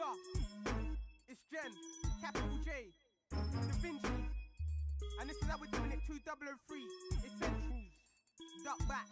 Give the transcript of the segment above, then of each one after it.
Yeah, it's Jen, capital J, Da Vinci, and this is how we're doing it, 2003, essentials, duck back.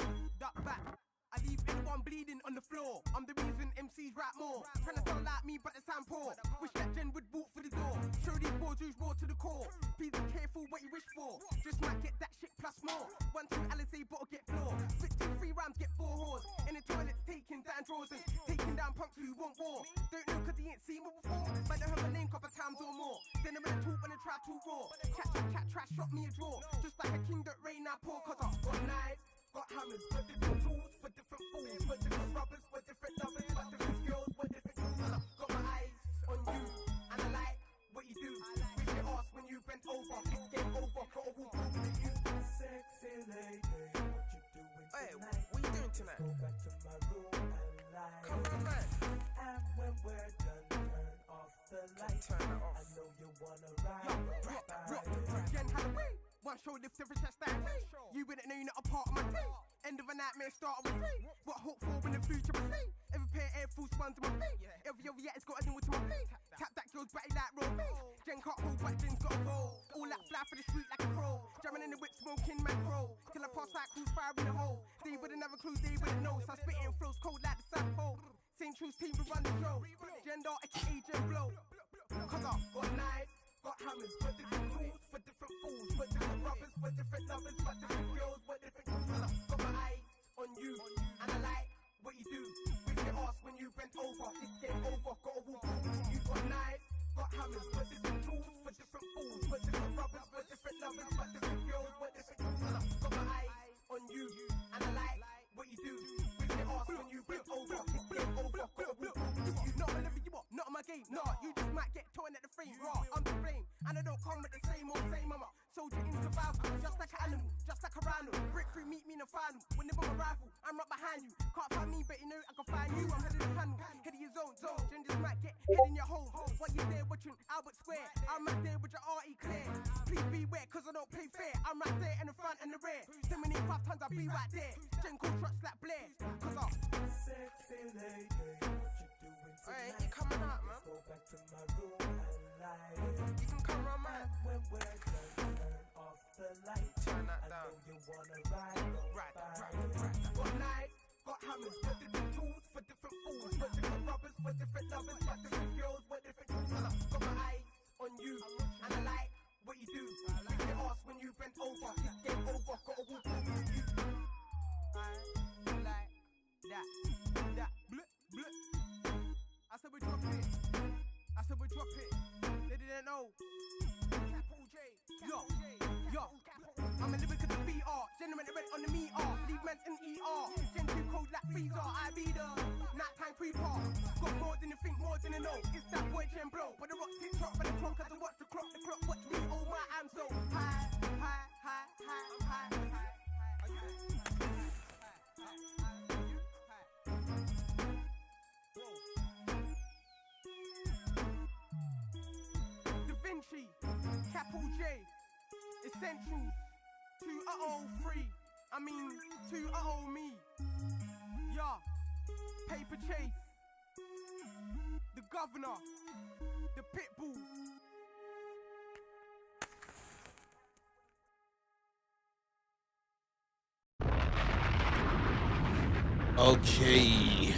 I leave anyone bleeding on the floor. I'm the reason MCs rap more. Tryna sound like me, but the sound poor. Wish that Jen would walk for the door. Show these boys who's raw to the core. Please be careful what you wish for. Just might get that shit plus more. 1, 2, Alizé, bottle get floor. Spit 2, 3 rhymes, get 4 whores. In the toilets, taking down drawers and taking down punks who want war. Don't know cause he ain't seen me before. But I heard my name couple times or more. Then I'm gonna talk when I try to raw. Chat, trash, shot me a draw. Just like a king that rain I pour. Cause I've got knives, got hammers, got different tools for different fools, for different rubbers, for different lovers, for different girls, for different tools. And I've got my eyes on you, and I like what you do. Wish you ask when you bent over, it's game over, gotta walk over to you. Sexy lady, what you doing tonight? Hey, what you doing tonight? Go back to my room and lie. Come on, man. And when we're done, turn off the lights. Turn it off. I know you wanna ride. Drop. Jen Halloween. One show lift every chest down. You wouldn't know you're not a part of my team. End of a nightmare, start with me. What hope for when the future will see? Every pair of Air Force Ones to my feet. Every other yet it's got a new to my feet. Tap that girl's body like roll me. Jen can't hold back, Jen's got a roll. All that fly for the street like a pro. Jamming in the whip, smoking macro. Till I pass like who's fire in the hole. They wouldn't have a clue, they wouldn't know. So I spit in flows cold like the South Pole. St. Truth's team will run the show. Gender, aka Jen Blow. Cause I've got knives, got hammers, got different tools for different fools, for different rubbers, for different lovers, for different girls, for different tools. And I've got my eyes on you, and I like what you do. Wish you ask when you bent over, it's game over, gotta walk over. You got knives, got hammers, got different tools for different fools, for different rubbers, for different lovers, for different girls, for different tools. And I've got my eyes on you, and I like what you do. Wish you ask when you bent over, it's game over, gotta walk over. Not a living you up, not on my game, nah. You just might get torn at the frame, raw. I'm to blame, and I don't come with the same old same. I'm a soldier in survival, just like an animal, just like a rhino. Breakthrough, meet me in the final. When they bomb a rifle, I'm right behind you. Can't find me, but you know I can find you. I'm head in the panel, head of your zone. Then just might get head in your hole. While you're there watching Albert Square, I'm right there with your RE clear. Please beware, cause I don't play fair. I'm right there in the front and the rear. 7, 8, 5 times I'll be right there. Jen cool trucks like Blair, cause I'm Sexy lady, what you doing tonight? Alright, you coming out, man. Go back to my room and lie. You can come round, man. When we're done, turn off the lights. Turn that I down. know you wanna ride. Right. Got knives, got hammers, got different tools for different fools, for different rubbers, for different lovers, for different girls, for different tools. And I've got my eyes on you, and I like what you do. Wish you ask when you bent over, it's game over, gotta walk over you. I like that, blip. I said we drop it. They didn't know. Capital J, yo. I'm a lyrical defeater, generate the rent on the meter. Leave men in ER, Gen 2 cold like freezer. I be the nighttime creeper. Got more than you think, more than you know. It's that boy Jen Blow. But the rock tick tock, but the clock, cause I watch the clock watch me. Oh my, I'm so high. Are you Da Vinci, capital J, essentials, 2-0-3, I mean 2-0 me, yeah, paper chase, the governor, the pitbull. Okay.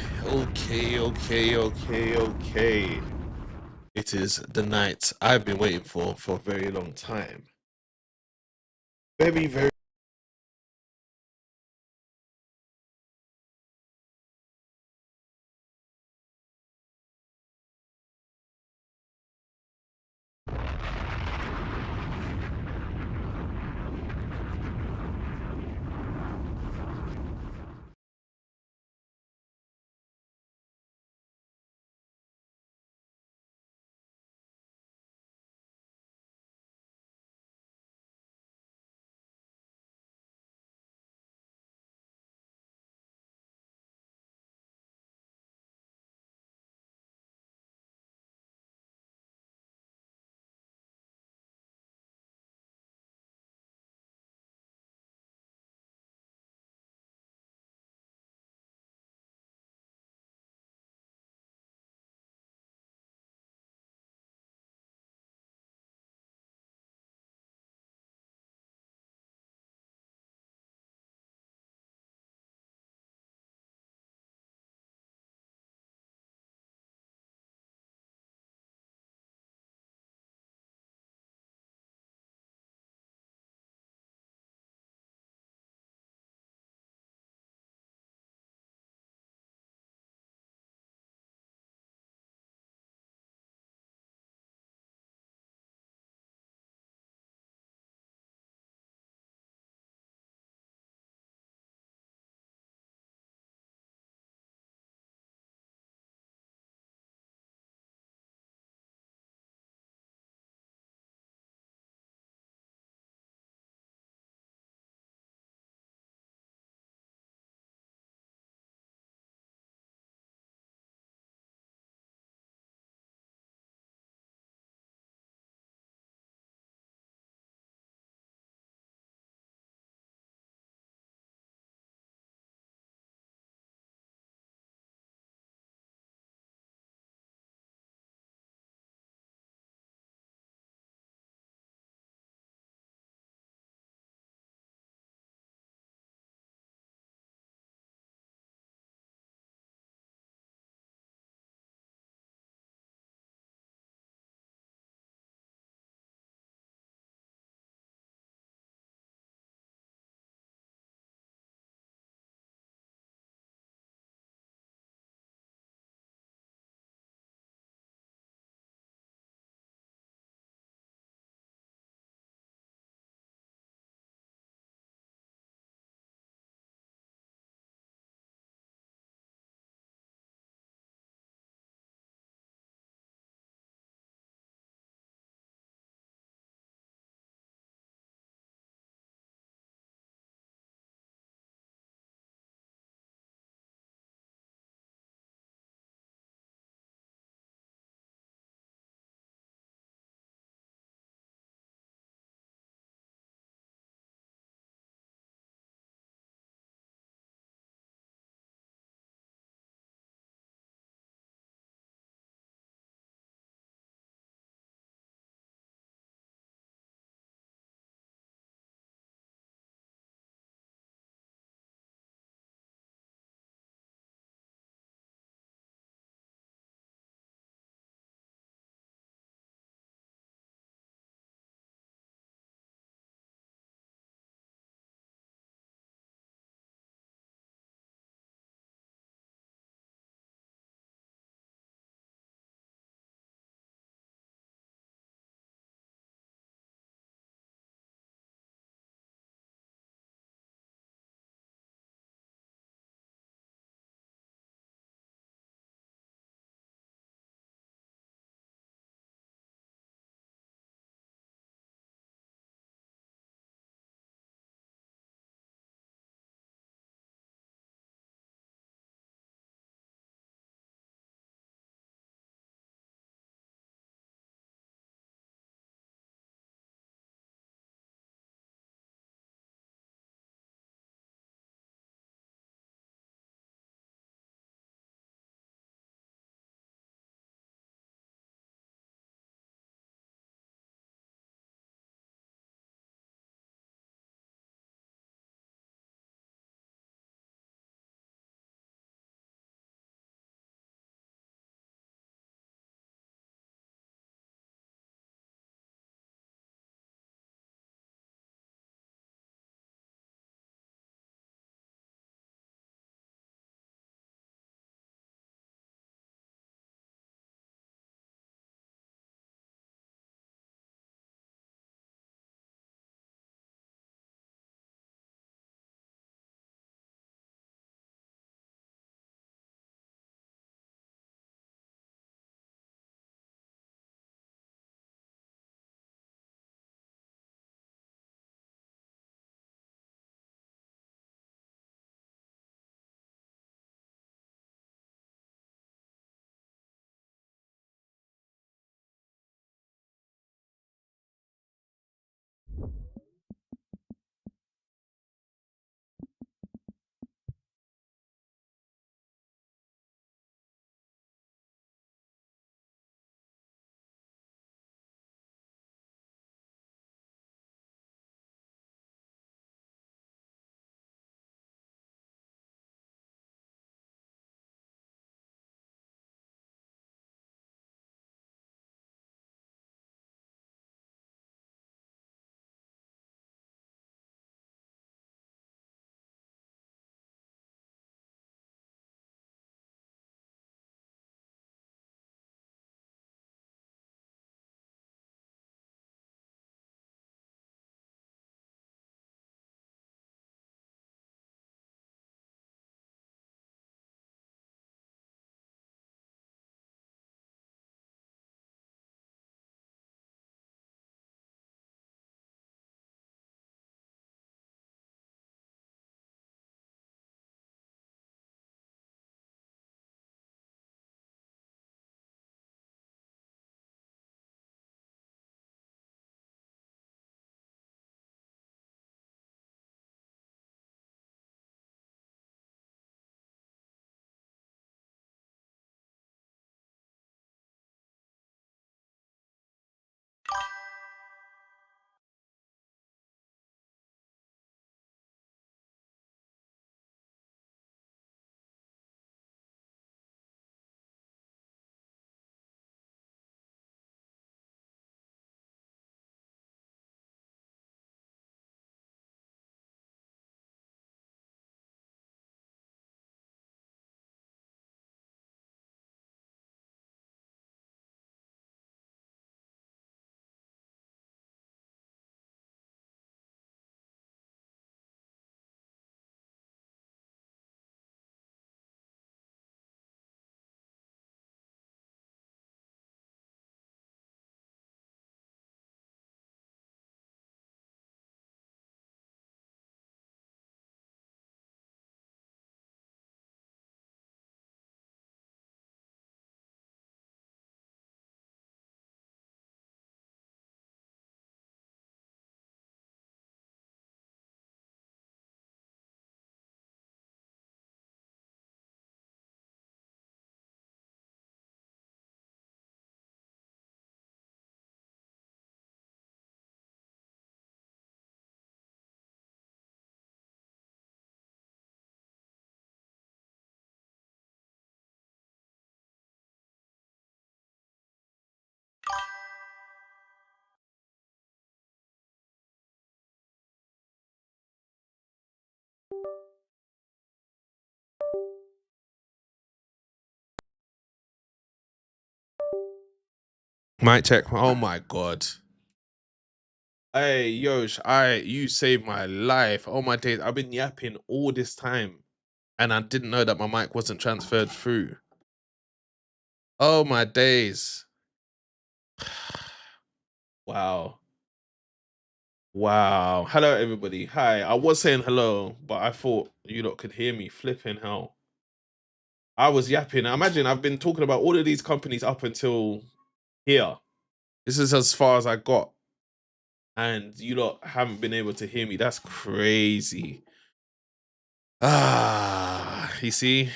It is the night I've been waiting for a very long time. Very Mic check. Oh my god. Hey, Yosh, you saved my life. Oh my days. I've been yapping all this time. And I didn't know that my mic wasn't transferred through. Oh my days. Wow. Wow. Hello, everybody. Hi. I was saying hello, but I thought you lot could hear me. Flipping hell. I was yapping. Imagine I've been talking about all of these companies up until here. This is as far as I got. And you lot haven't been able to hear me. That's crazy. You see?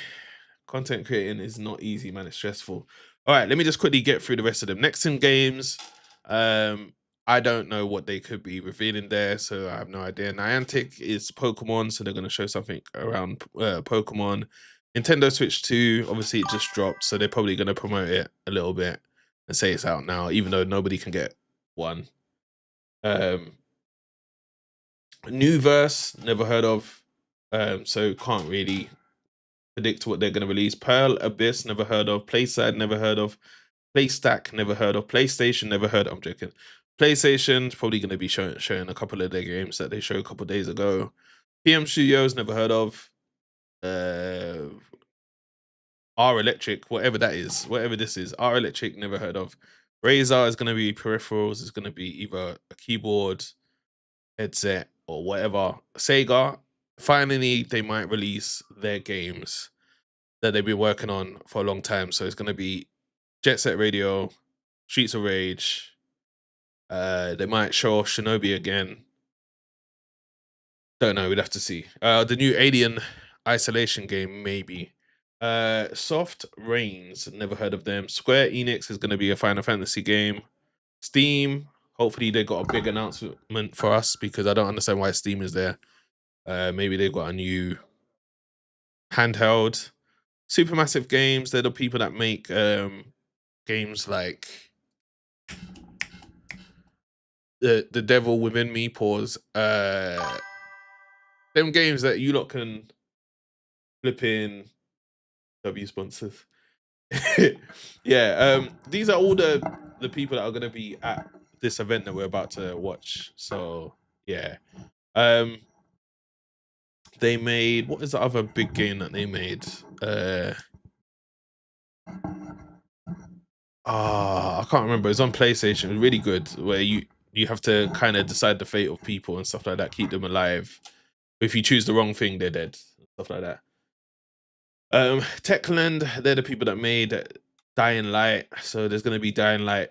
Content creating is not easy, man. It's stressful. All right, let me just quickly get through the rest of them. Next in games, I don't know what they could be revealing there, so I have no idea. Niantic is Pokemon, so they're going to show something around Pokemon. Nintendo Switch 2, obviously it just dropped, so they're probably going to promote it a little bit and say it's out now, even though nobody can get one. New Verse, never heard of, so can't really predict what they're going to release. Pearl Abyss, never heard of. Playside, never heard of. PlayStack, never heard of. PlayStation, never heard of. I'm joking. PlayStation's probably going to be showing a couple of their games that they showed a couple of days ago. PM Studios, never heard of. R Electric, whatever that is, whatever this is. R Electric, never heard of. Razer is going to be peripherals. It's going to be either a keyboard, headset, or whatever. Sega, finally, they might release their games that they've been working on for a long time. So it's going to be Jet Set Radio, Streets of Rage. They might show off Shinobi again. Don't know. We'd have to see. The new Alien Isolation game, maybe. Soft Rains, never heard of them. Square Enix is going to be a Final Fantasy game. Steam, hopefully they got a big announcement for us because I don't understand why Steam is there. Maybe they've got a new handheld. Supermassive Games, they're the people that make games like the Devil Within Me, pause. Them games that you lot can flip in. W sponsors. Yeah, these are all the people that are going to be at this event that we're about to watch. So yeah, they made, what is the other big game that they made? I can't remember. It's on PlayStation. It was really good, where you have to kind of decide the fate of people and stuff like that, keep them alive. If you choose the wrong thing, they're dead. Stuff like that. Techland, they're the people that made Dying Light. So there's gonna be Dying Light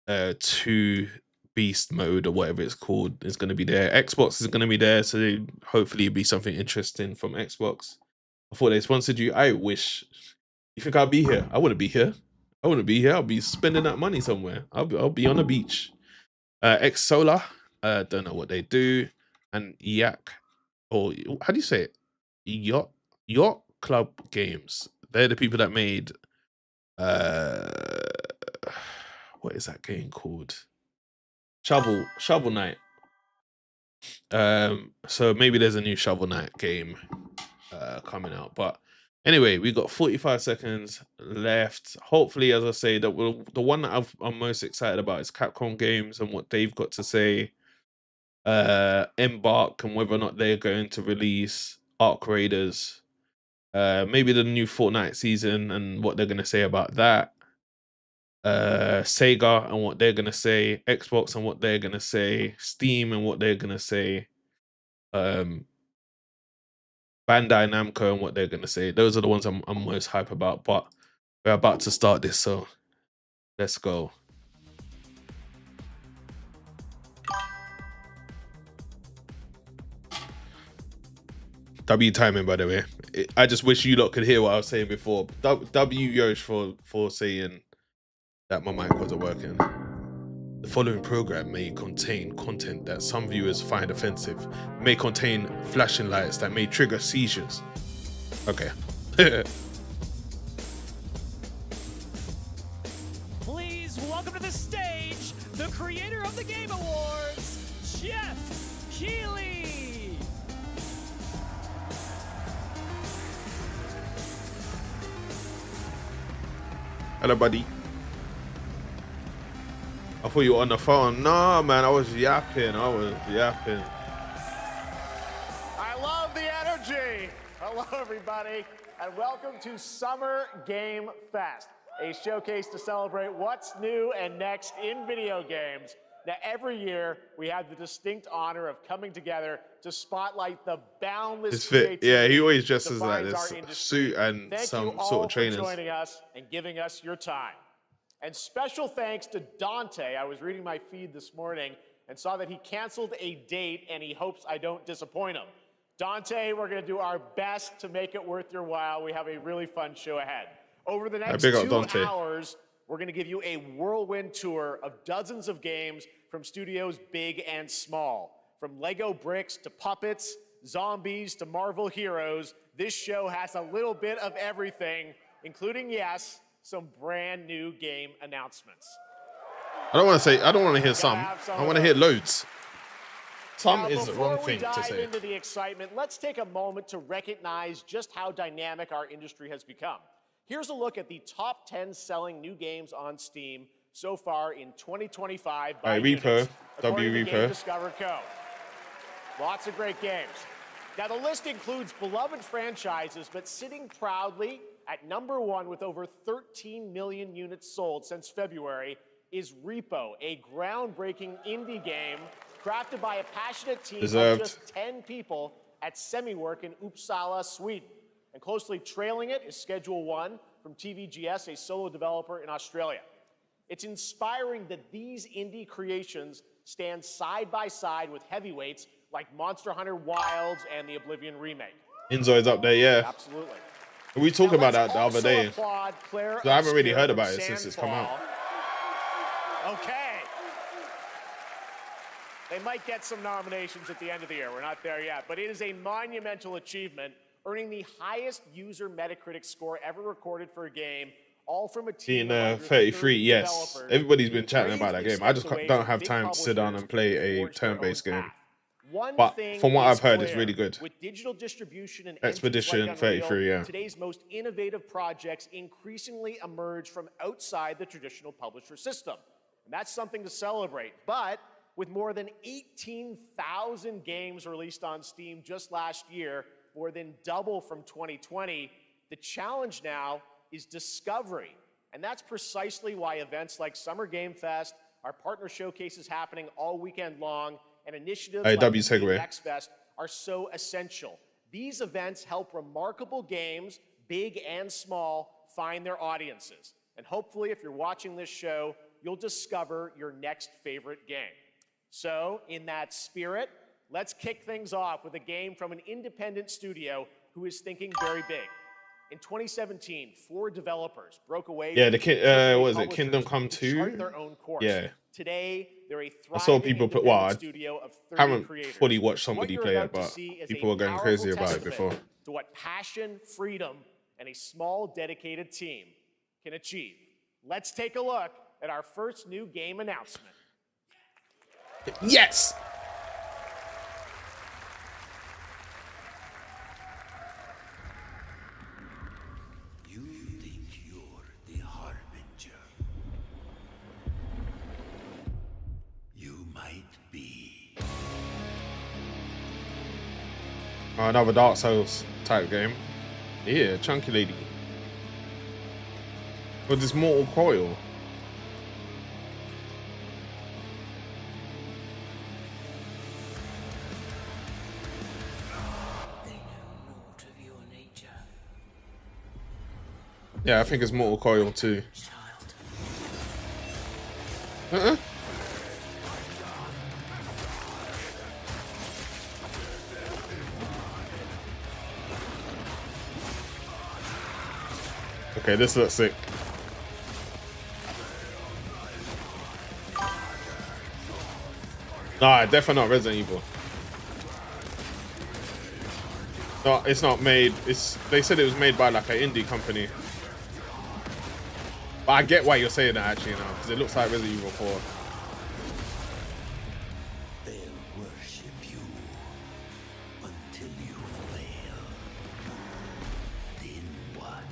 2 Beast Mode or whatever it's called. It's gonna be there. Xbox is gonna be there, so hopefully it'll be something interesting from Xbox. I thought they sponsored you. I wish. You think I'll be here? I wouldn't be here. I wouldn't be here. I'll be spending that money somewhere. I'll be on the beach. X Solar, don't know what they do. And Yak, or how do you say it? Yacht Club Games. They're the people that made what is that game called? Shovel Knight. So maybe there's a new Shovel Knight game coming out. But anyway, we got 45 seconds left. Hopefully, as I say, the one that I'm most excited about is Capcom Games and what they've got to say. Embark and whether or not they're going to release Arc Raiders. Maybe the new Fortnite season and what they're going to say about that. Sega and what they're going to say. Xbox and what they're going to say. Steam and what they're going to say. Bandai Namco and what they're going to say. Those are the ones I'm most hype about. But we're about to start this, so let's go. W timing, by the way. I just wish you lot could hear what I was saying before. W Yosh for saying that my mic wasn't working. The following program may contain content that some viewers find offensive. May contain flashing lights that may trigger seizures. Okay. Please welcome to the stage the creator of the Game Awards, Jeff Keighley. Hello, buddy. I thought you were on the phone. No, man, I was yapping. I love the energy. Hello, everybody, and welcome to Summer Game Fest, a showcase to celebrate what's new and next in video games. Now, every year, we have the distinct honor of coming together to spotlight the boundless creativity. Yeah, he always that dresses like defines this our industry. suit and Thank some you all sort of for trainers. joining us and giving us your time. And special thanks to Dante. I was reading my feed this morning and saw that he canceled a date and he hopes I don't disappoint him. Dante, we're going to do our best to make it worth your while. We have a really fun show ahead. Over the next 2 hours, we're going to give you a whirlwind tour of dozens of games from studios big and small. From Lego bricks to puppets, zombies to Marvel heroes, this show has a little bit of everything, including, yes, some brand new game announcements. I don't want to hear some. I want to hear loads. Some is the wrong thing to say. Before we dive into the excitement, let's take a moment to recognize just how dynamic our industry has become. Here's a look at the top 10 selling new games on Steam so far in 2025 by Repo, according to Repo. Game Discover Co. Lots of great games. Now, the list includes beloved franchises, but sitting proudly at #1 with over 13 million units sold since February is Repo, a groundbreaking indie game crafted by a passionate team of just 10 people at Semiwork in Uppsala, Sweden. And closely trailing it is Schedule 1 from TVGS, a solo developer in Australia. It's inspiring that these indie creations stand side by side with heavyweights like Monster Hunter Wilds and the Oblivion remake. Inzo's up there, yeah. Absolutely. We talked about that the other day. So I haven't really heard about it since it's come out. Okay. They might get some nominations at the end of the year. We're not there yet. But it is a monumental achievement, earning the highest user Metacritic score ever recorded for a game, all from a team of 33, yes. developers. Everybody's been chatting about that game. I just don't have time to sit down and play a turn-based game. But from what I've heard, it's really good. With digital distribution and Expedition engines like 33, Unreal, yeah. Today's most innovative projects increasingly emerge from outside the traditional publisher system. And that's something to celebrate. But with more than 18,000 games released on Steam just last year, more than double from 2020, the challenge now is discovery. And that's precisely why events like Summer Game Fest, our partner showcases happening all weekend long, and initiatives like X Fest are so essential. These events help remarkable games, big and small, find their audiences. And hopefully, if you're watching this show, you'll discover your next favorite game. So, in that spirit, let's kick things off with a game from an independent studio who is thinking very big. In 2017, 4 developers broke away. Yeah, what was it? Kingdom Come 2? Their own course. Yeah. Today, they're a I saw people put, well, I studio of 30 haven't creators. fully watched somebody What play you're it, about to but see is people a were going powerful crazy about it testament before. to what passion, freedom, and a small, dedicated team can achieve. Let's take a look at our first new game announcement. Yes! You think you're the Harbinger. You might be. Oh, another Dark Souls type game. Yeah, chunky lady. With this Mortal Coil. Yeah, I think it's Mortal Coil too. Okay, this looks sick. Nah, definitely not Resident Evil. No, it's not made. They said it was made by like an indie company. But I get why you're saying that actually now, because it looks like Resident Evil 4. They'll worship you until you fail. Then what?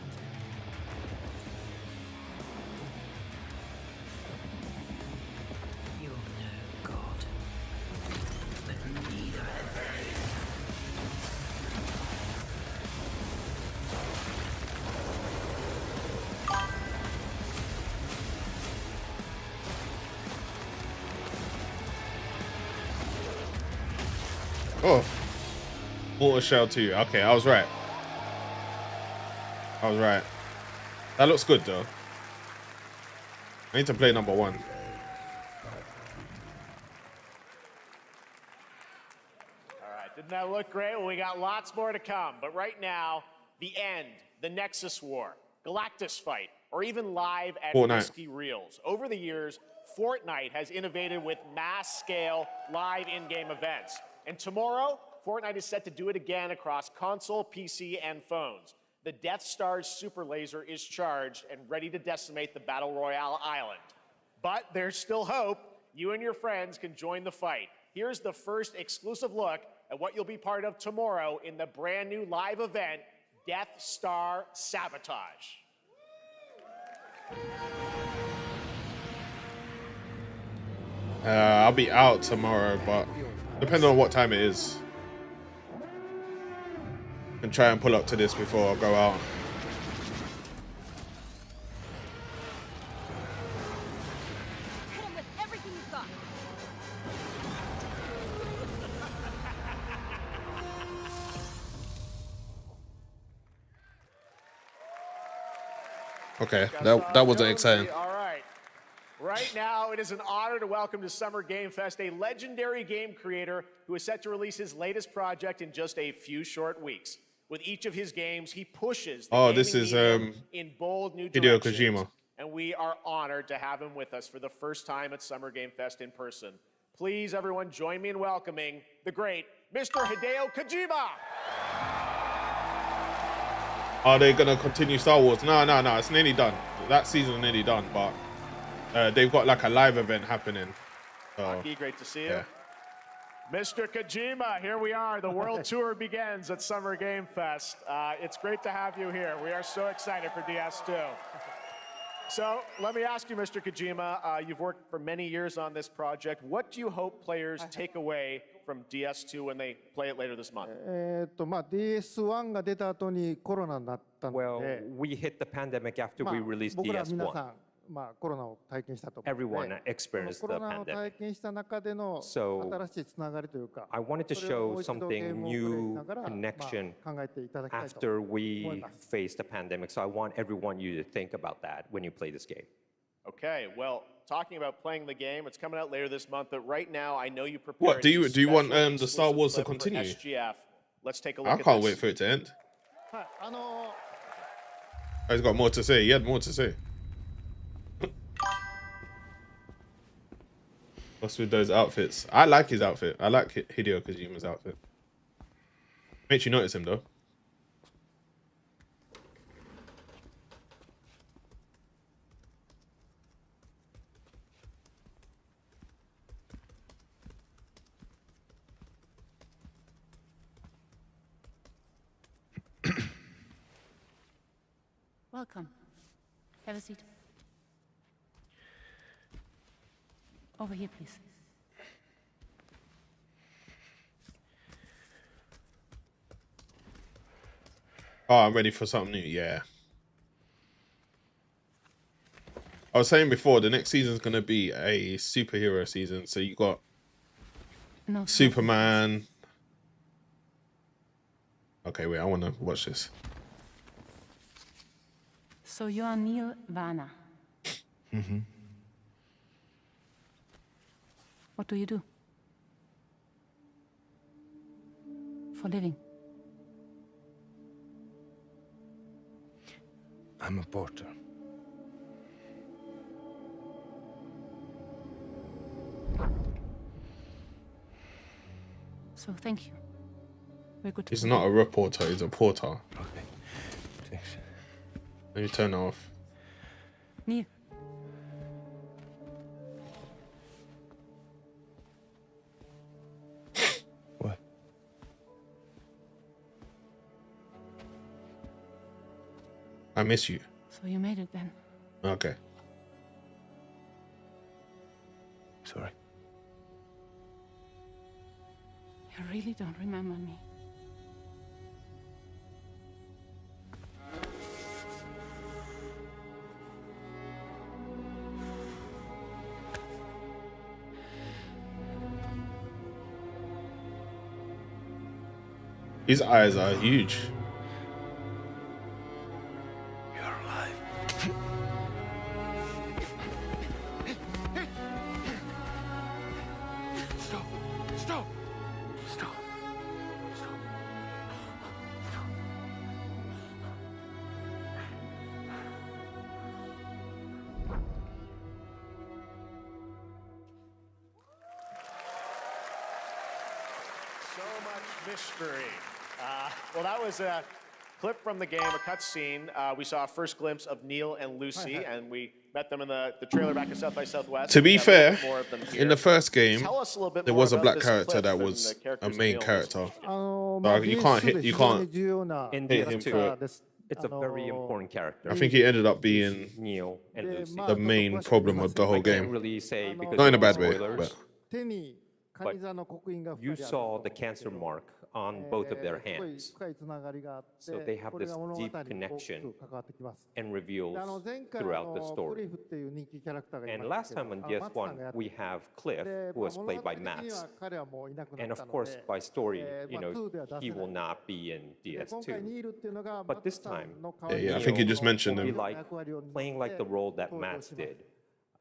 Oh. Mortal Shell 2. Okay, I was right. I was right. That looks good though. I need to play number 1. All right, didn't that look great? Well, we got lots more to come. But right now, the end, the Nexus War, Galactus Fight, or even live at Fortnite. Whiskey Reels. Over the years, Fortnite has innovated with mass-scale live in-game events. And tomorrow, Fortnite is set to do it again across console, PC, and phones. The Death Star's super laser is charged and ready to decimate the Battle Royale island. But there's still hope. You and your friends can join the fight. Here's the first exclusive look at what you'll be part of tomorrow in the brand new live event, Death Star Sabotage. I'll be out tomorrow, but depending on what time it is, I can try and pull up to this before I go out. Hit him with everything you've got. Okay, that wasn't exciting. All right. Right now, it is an honor to welcome to Summer Game Fest a legendary game creator who is set to release his latest project in just a few short weeks. With each of his games, he pushes the This gaming is medium in bold new Hideo directions. Kojima. And we are honored to have him with us for the first time at Summer Game Fest in person. Please, everyone, join me in welcoming the great Mr. Hideo Kojima. Are they gonna continue Star Wars? No, it's nearly done. That season's nearly done, but they've got like a live event happening. So, Aki, great to see you. yeah. Mr. Kojima, here we are. The world tour begins at Summer Game Fest. It's great to have you here. We are so excited for DS2. So let me ask you, Mr. Kojima, you've worked for many years on this project. What do you hope players take away from DS2 when they play it later this month? DS1 が出た後にコロナになったの Well, で、 we hit the pandemic after まあ we released 僕ら皆さ DS1. ん、コロナを体験したと思うの Everyone で、 experienced コ the ロナを pandemic. 体験した中での So, 新しいつながりというか、 I wanted to それをも show う一度ゲー something ムをプレイし new ながら、 connection 考えていただきたいと after 思い we ます。 faced the pandemic. So I want everyone you to think about that when you play this game. Okay, well, talking about playing the game, it's coming out later this month, but right now I know you prepared. What do you want special the Star Wars to exclusive clip for continue? SGF. Let's take a look I at can't this. wait for it to end. はい、He's got more to say. He had more to say. What's with those outfits? I like his outfit. I like Hideo Kojima's outfit. Makes you notice him though. Welcome. Have a seat. Over here, please. Oh, I'm ready for something new. Yeah. I was saying before, the next season's gonna be a superhero season. So you got No. Superman. Okay, wait. I want to watch this. So you are Neil Varner. Mm-hmm. What do you do? For living? I'm a porter. So thank you. We're good. He's not a reporter. He's a porter. Okay. Thanks. Let me turn it off. Neil. What? I miss you. So you made it then. Okay. Sorry. You really don't remember me. His eyes are huge. You're alive. Stop. Stop. Stop. Stop. So much mystery. Well, that was a clip from the game, a cutscene. We saw a first glimpse of Neil and Lucy, and we met them in the trailer back in South by Southwest. To be We have a little fair, bit more of them in the here. first game, Tell us a little bit there more was a about black this character clip that and was the characters a of main Neil and character. Lucy. You can't hit. You can't. In hit DS2, him for it. it's a very important character. I think he ended up being Neil and Lucy. the main problem of the I whole can't game. really say because Not in a of bad way, spoilers, but you saw the cancer mark on both of their hands. So they have this deep connection and reveals throughout the story. And last time on DS1, we have Cliff, who was played by Mats. And of course, by story, he will not be in DS2. But this time, yeah, I think you just mentioned will be him. like playing like the role that Mats did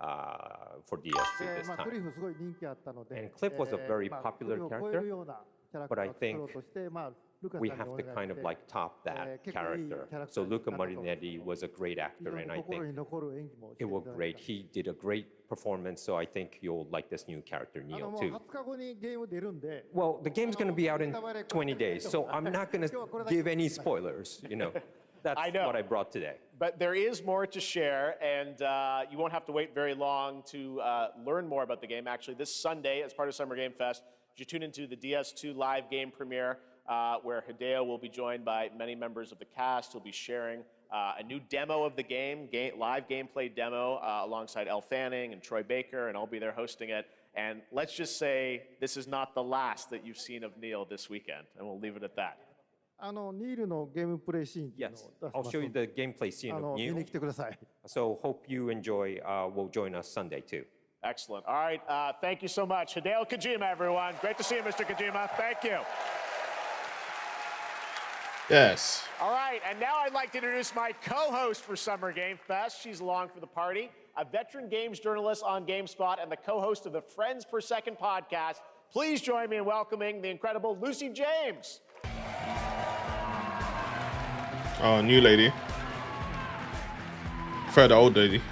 for DS2 this time. And Cliff was a very popular character, but I think we have to kind of like top that character. So Luca Marinetti was a great actor, and I think it was great. He did a great performance, so I think you'll like this new character, Neil, too. Well, the game's going to be out in 20 days, so I'm not going to give any spoilers, That's what I brought today. But there is more to share, and you won't have to wait very long to learn more about the game. Actually, this Sunday, as part of Summer Game Fest, you tune into the DS2 live game premiere, where Hideo will be joined by many members of the cast. He'll be sharing a new demo of the game, live gameplay demo, alongside Elle Fanning and Troy Baker, and I'll be there hosting it. And let's just say this is not the last that you've seen of Neil this weekend, and we'll leave it at that. Yes, I'll show you the gameplay scene of Neil. So hope you enjoy. Will join us Sunday too. Excellent. All right, thank you so much. Hideo Kojima, everyone. Great to see you, Mr. Kojima. Thank you. Yes. All right, and now I'd like to introduce my co-host for Summer Game Fest. She's along for the party, a veteran games journalist on GameSpot and the co-host of the Friends Per Second podcast. Please join me in welcoming the incredible Lucy James. Oh, new lady. Prefer the old lady.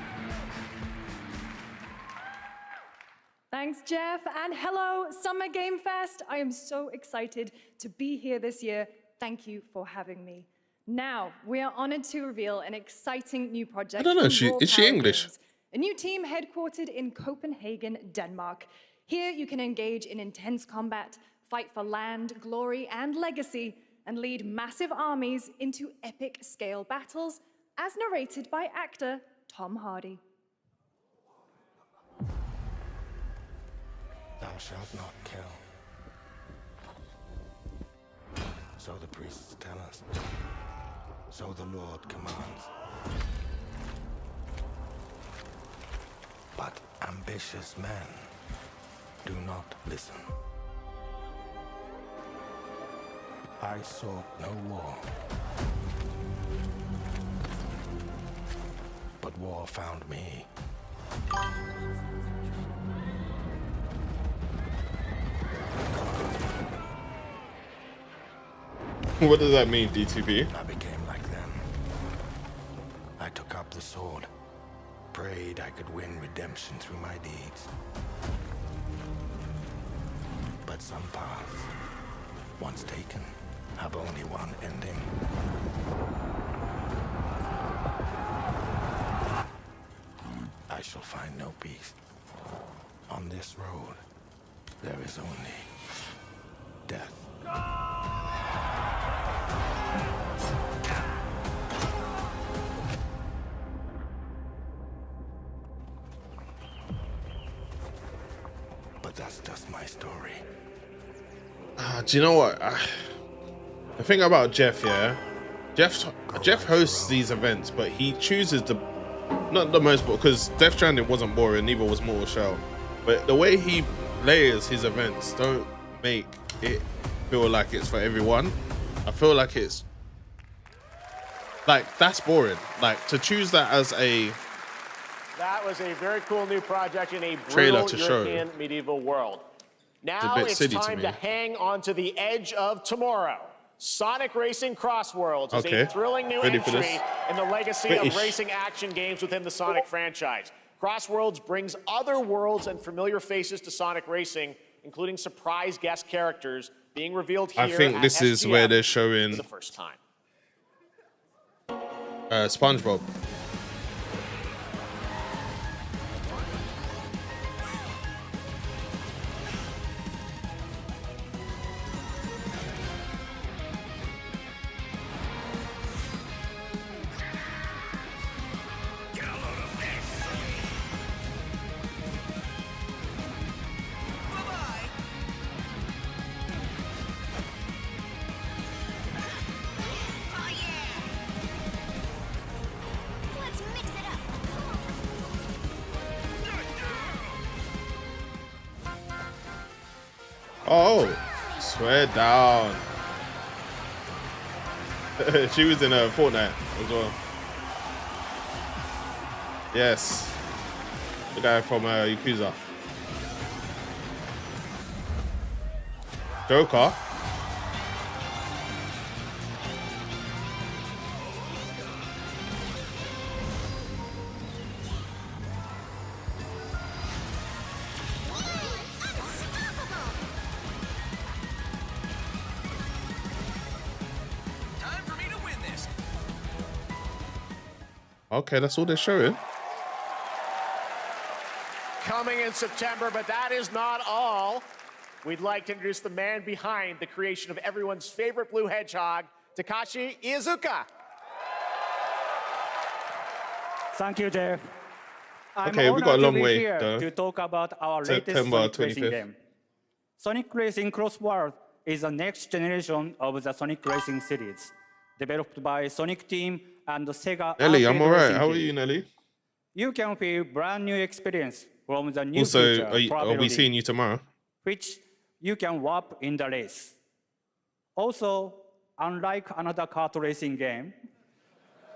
Thanks, Jeff, and hello, Summer Game Fest. I am so excited to be here this year. Thank you for having me. Now, we are honored to reveal an exciting new project. I don't know, from is she Raw Power English? Games, a new team headquartered in Copenhagen, Denmark. Here you can engage in intense combat, fight for land, glory, and legacy, and lead massive armies into epic scale battles, as narrated by actor Tom Hardy. Thou shalt not kill. So the priests tell us. So the Lord commands. But ambitious men do not listen. I sought no war. But war found me. What does that mean, DTP? I became like them. I took up the sword, prayed I could win redemption through my deeds. But some paths, once taken, have only one ending. I shall find no peace. On this road, there is only death. But that's just my story. Do you know what? The thing about Jeff, yeah, Jeff hosts these events, but he chooses not the most, because Death Stranding wasn't boring, neither was Mortal Shell. But the way he layers his events don't make it feel like it's for everyone. I feel like it's like that's boring. Like to choose that as a That was a very cool new project in a trailer brutal to show. European medieval world. Now bit it's silly to time me. to hang on to the edge of tomorrow. Sonic Racing Crossworlds is Okay. a thrilling new Ready for entry this? in the legacy British. of racing action games within the Sonic franchise. Crossworlds brings other worlds and familiar faces to Sonic Racing, including surprise guest characters being revealed here I think at this is where SGF they're for showing the first time. SpongeBob. Oh, swear down. She was in a Fortnite as well. Yes, the guy from Yakuza. Joker. Time for me to win this. Okay, that's all they're showing. Coming in September, but that is not all. We'd like to introduce the man behind the creation of everyone's favorite blue hedgehog, Takashi Iizuka. Thank you, Jeff. I'm Okay, we got a honored long to be way, here though. to talk about our latest September Sonic Racing 25th. game. Sonic Racing Cross World is the next generation of the Sonic Racing series, developed by Sonic Team and Sega. Nelly, I'm Arcade alright. Racing How are Team. you, Nelly? You can feel brand new experience from the new Also, feature, are we traveling, seeing you tomorrow? which you can warp in the race. Also, unlike another kart racing game,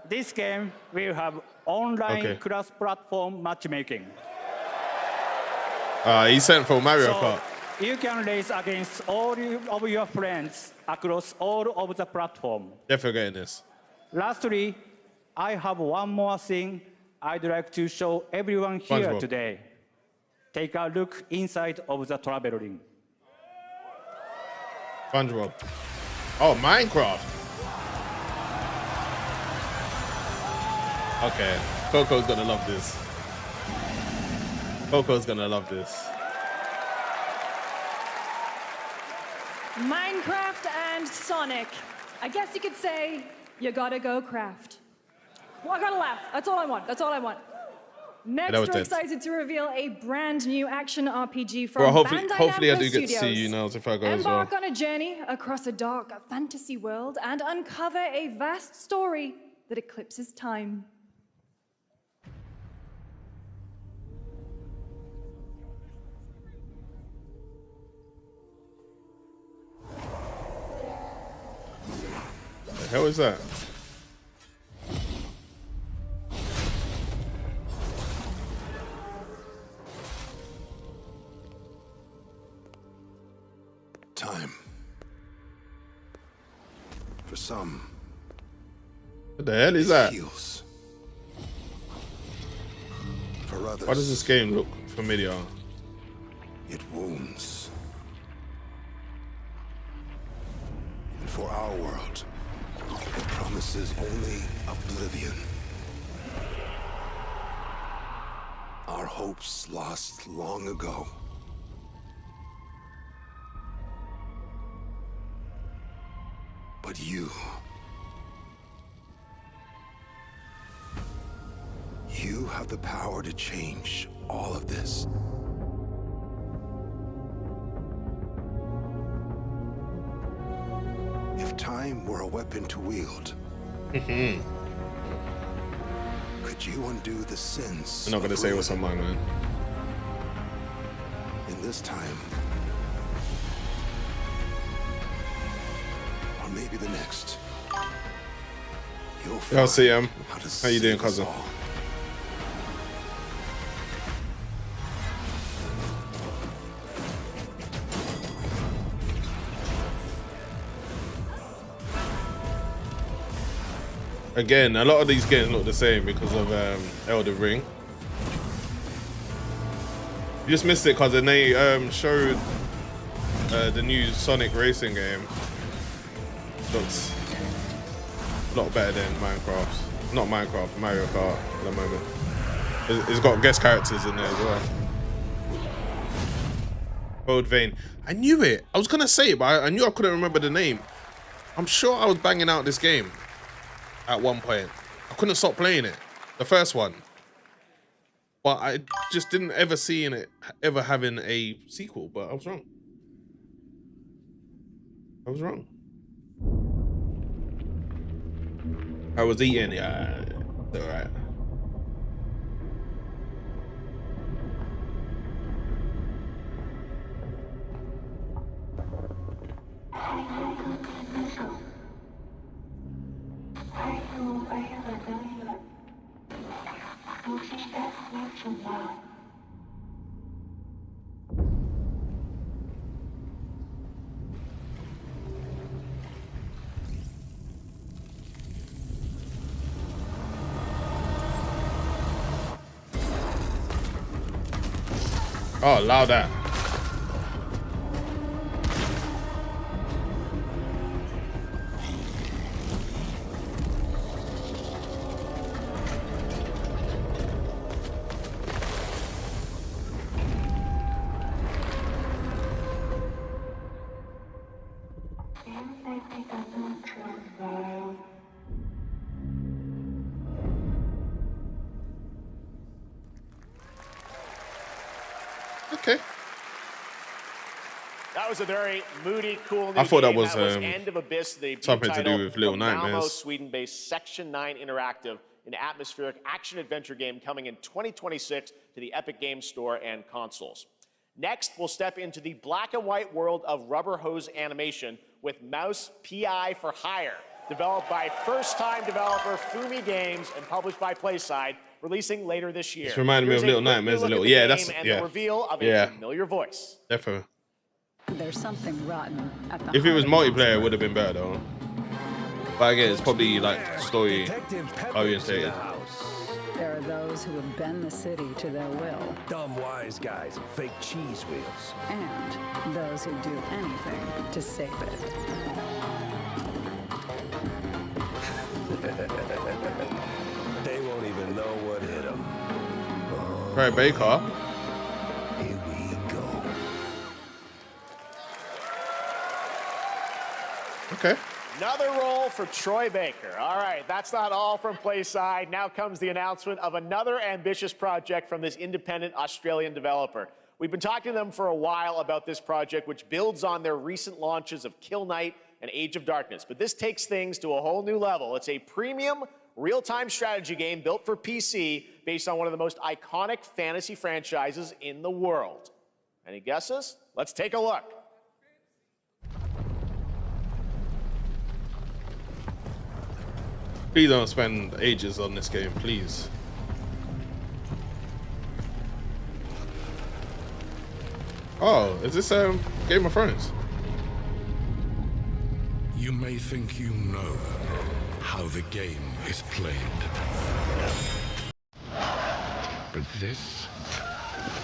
this game will have online cross-platform matchmaking. He sent for Mario So Kart. you can race against all of your friends across all of the platform. Definitely getting this. Lastly, I have one more thing I'd like to show everyone here SpongeBob. today. Take a look inside of the travel ring. SpongeBob. Oh, Minecraft. Okay, Coco's gonna love this. Coco's gonna love this. Minecraft and Sonic. I guess you could say you gotta go craft. Well, I gotta laugh. That's all I want. That's all I want. Next, that was we're dead. excited to reveal a brand new action RPG from Bro, hopefully, Bandai hopefully I Namco do get to see Studios. you now if I go as well. Embark on a journey across a dark fantasy world and uncover a vast story that eclipses time. The hell is that? Time. For some, What the hell is that? heals. For others, Why does this game look familiar? it wounds. And for our world, it promises only oblivion. Our hopes lost long ago. But you have the power to change all of this. If time were a weapon to wield, could you undo the sins? I'm not gonna of say what's on ruin? my mind. In this time, or maybe the next. I'll see him. How you doing, cousin? Again, a lot of these games look the same because of Elden Ring. You just missed it because then they showed the new Sonic racing game. Looks a lot better than Minecraft. Not Minecraft, Mario Kart at the moment. It's got guest characters in there as well. Code Vein. I knew it. I was gonna say it, but I knew I couldn't remember the name. I'm sure I was banging out this game at one point. I couldn't stop playing it. The first one. But I just didn't ever see in it ever having a sequel, but I was wrong. I was wrong. I was eating, yeah. It's alright. Oh, allow that. Okay. That was a very moody, cool new I thought that game. was End of Abyss, the something to do with Little Malmo, Nightmares. Sweden-based Section 9 Interactive, an atmospheric action-adventure game coming in 2026 to the Epic Games Store and consoles. Next, we'll step into the black and white world of rubber hose animation with Mouse PI for Hire, developed by first-time developer Fumi Games and published by PlaySide, releasing later this year. It's reminding me of Little Nightmares a little. Yeah, that's and yeah. the reveal of a familiar voice. Definitely. There's something rotten at the If it was heart of multiplayer, it would have been better though. But again, it's probably like story orientated. There are those who have bent the city to their will. Dumb wise guys and fake cheese wheels. And those who do anything to save it. They won't even know what hit them. Right, Baker. Here we go. Okay. Another role for Troy Baker. All right, that's not all from PlaySide. Now comes the announcement of another ambitious project from this independent Australian developer. We've been talking to them for a while about this project, which builds on their recent launches of Kill Knight and Age of Darkness. But this takes things to a whole new level. It's a premium real-time strategy game built for PC based on one of the most iconic fantasy franchises in the world. Any guesses? Let's take a look. Please don't spend ages on this game, please. Oh, is this Game of Thrones? You may think you know how the game is played. But this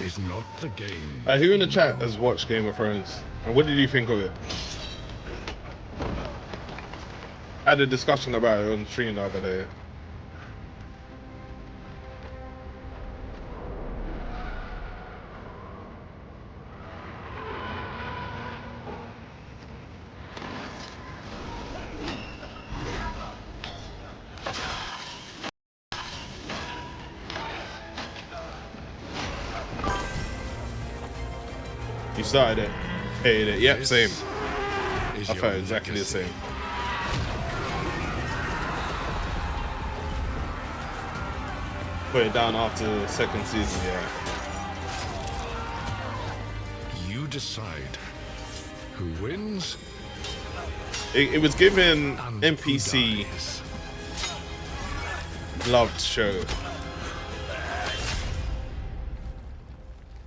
is not the game. Who in the chat has watched Game of Thrones? And what did you think of it? I had a discussion about it on stream the other day. You started it, hated it. Yep, same. I felt exactly the same. Put it down after the second season, yeah. You decide who wins It was given NPC loved show.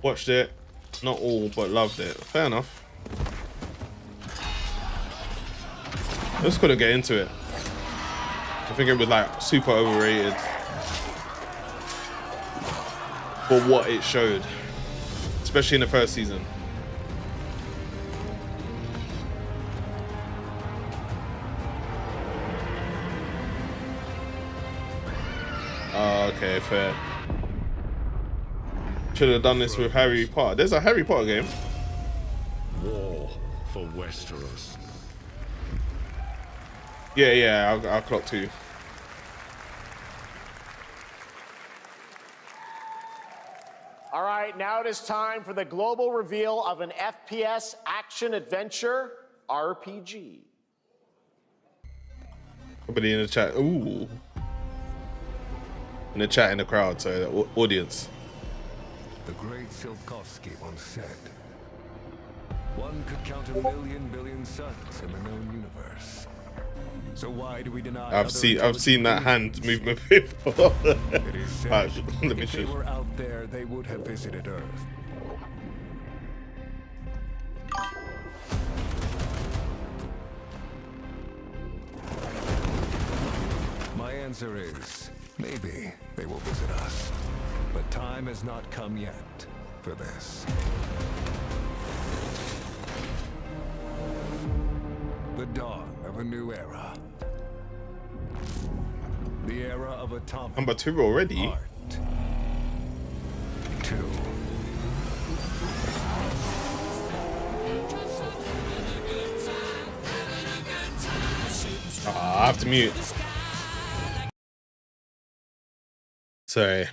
Watched it, not all, but loved it. Fair enough. I just couldn't get into it. I think it was like super overrated for what it showed, especially in the first season. Oh, okay, fair. Should have done this with Harry Potter. There's a Harry Potter game. War for Westeros. Yeah, I'll clock too. All right, now it is time for the global reveal of an FPS action-adventure RPG. Somebody in the chat. Ooh. In the chat, in the crowd, so the audience. The great Silkovsky once said, one could count a million billion suns in the known universe. So why do we deny? I've seen that hand movement before. It is said, Right, if they were out there, they would have visited Earth. My answer is, maybe they will visit us. But time has not come yet for this. The dawn of a new era. The era of atomic. Number 2 already. Art. 2. I have to mute. Sorry.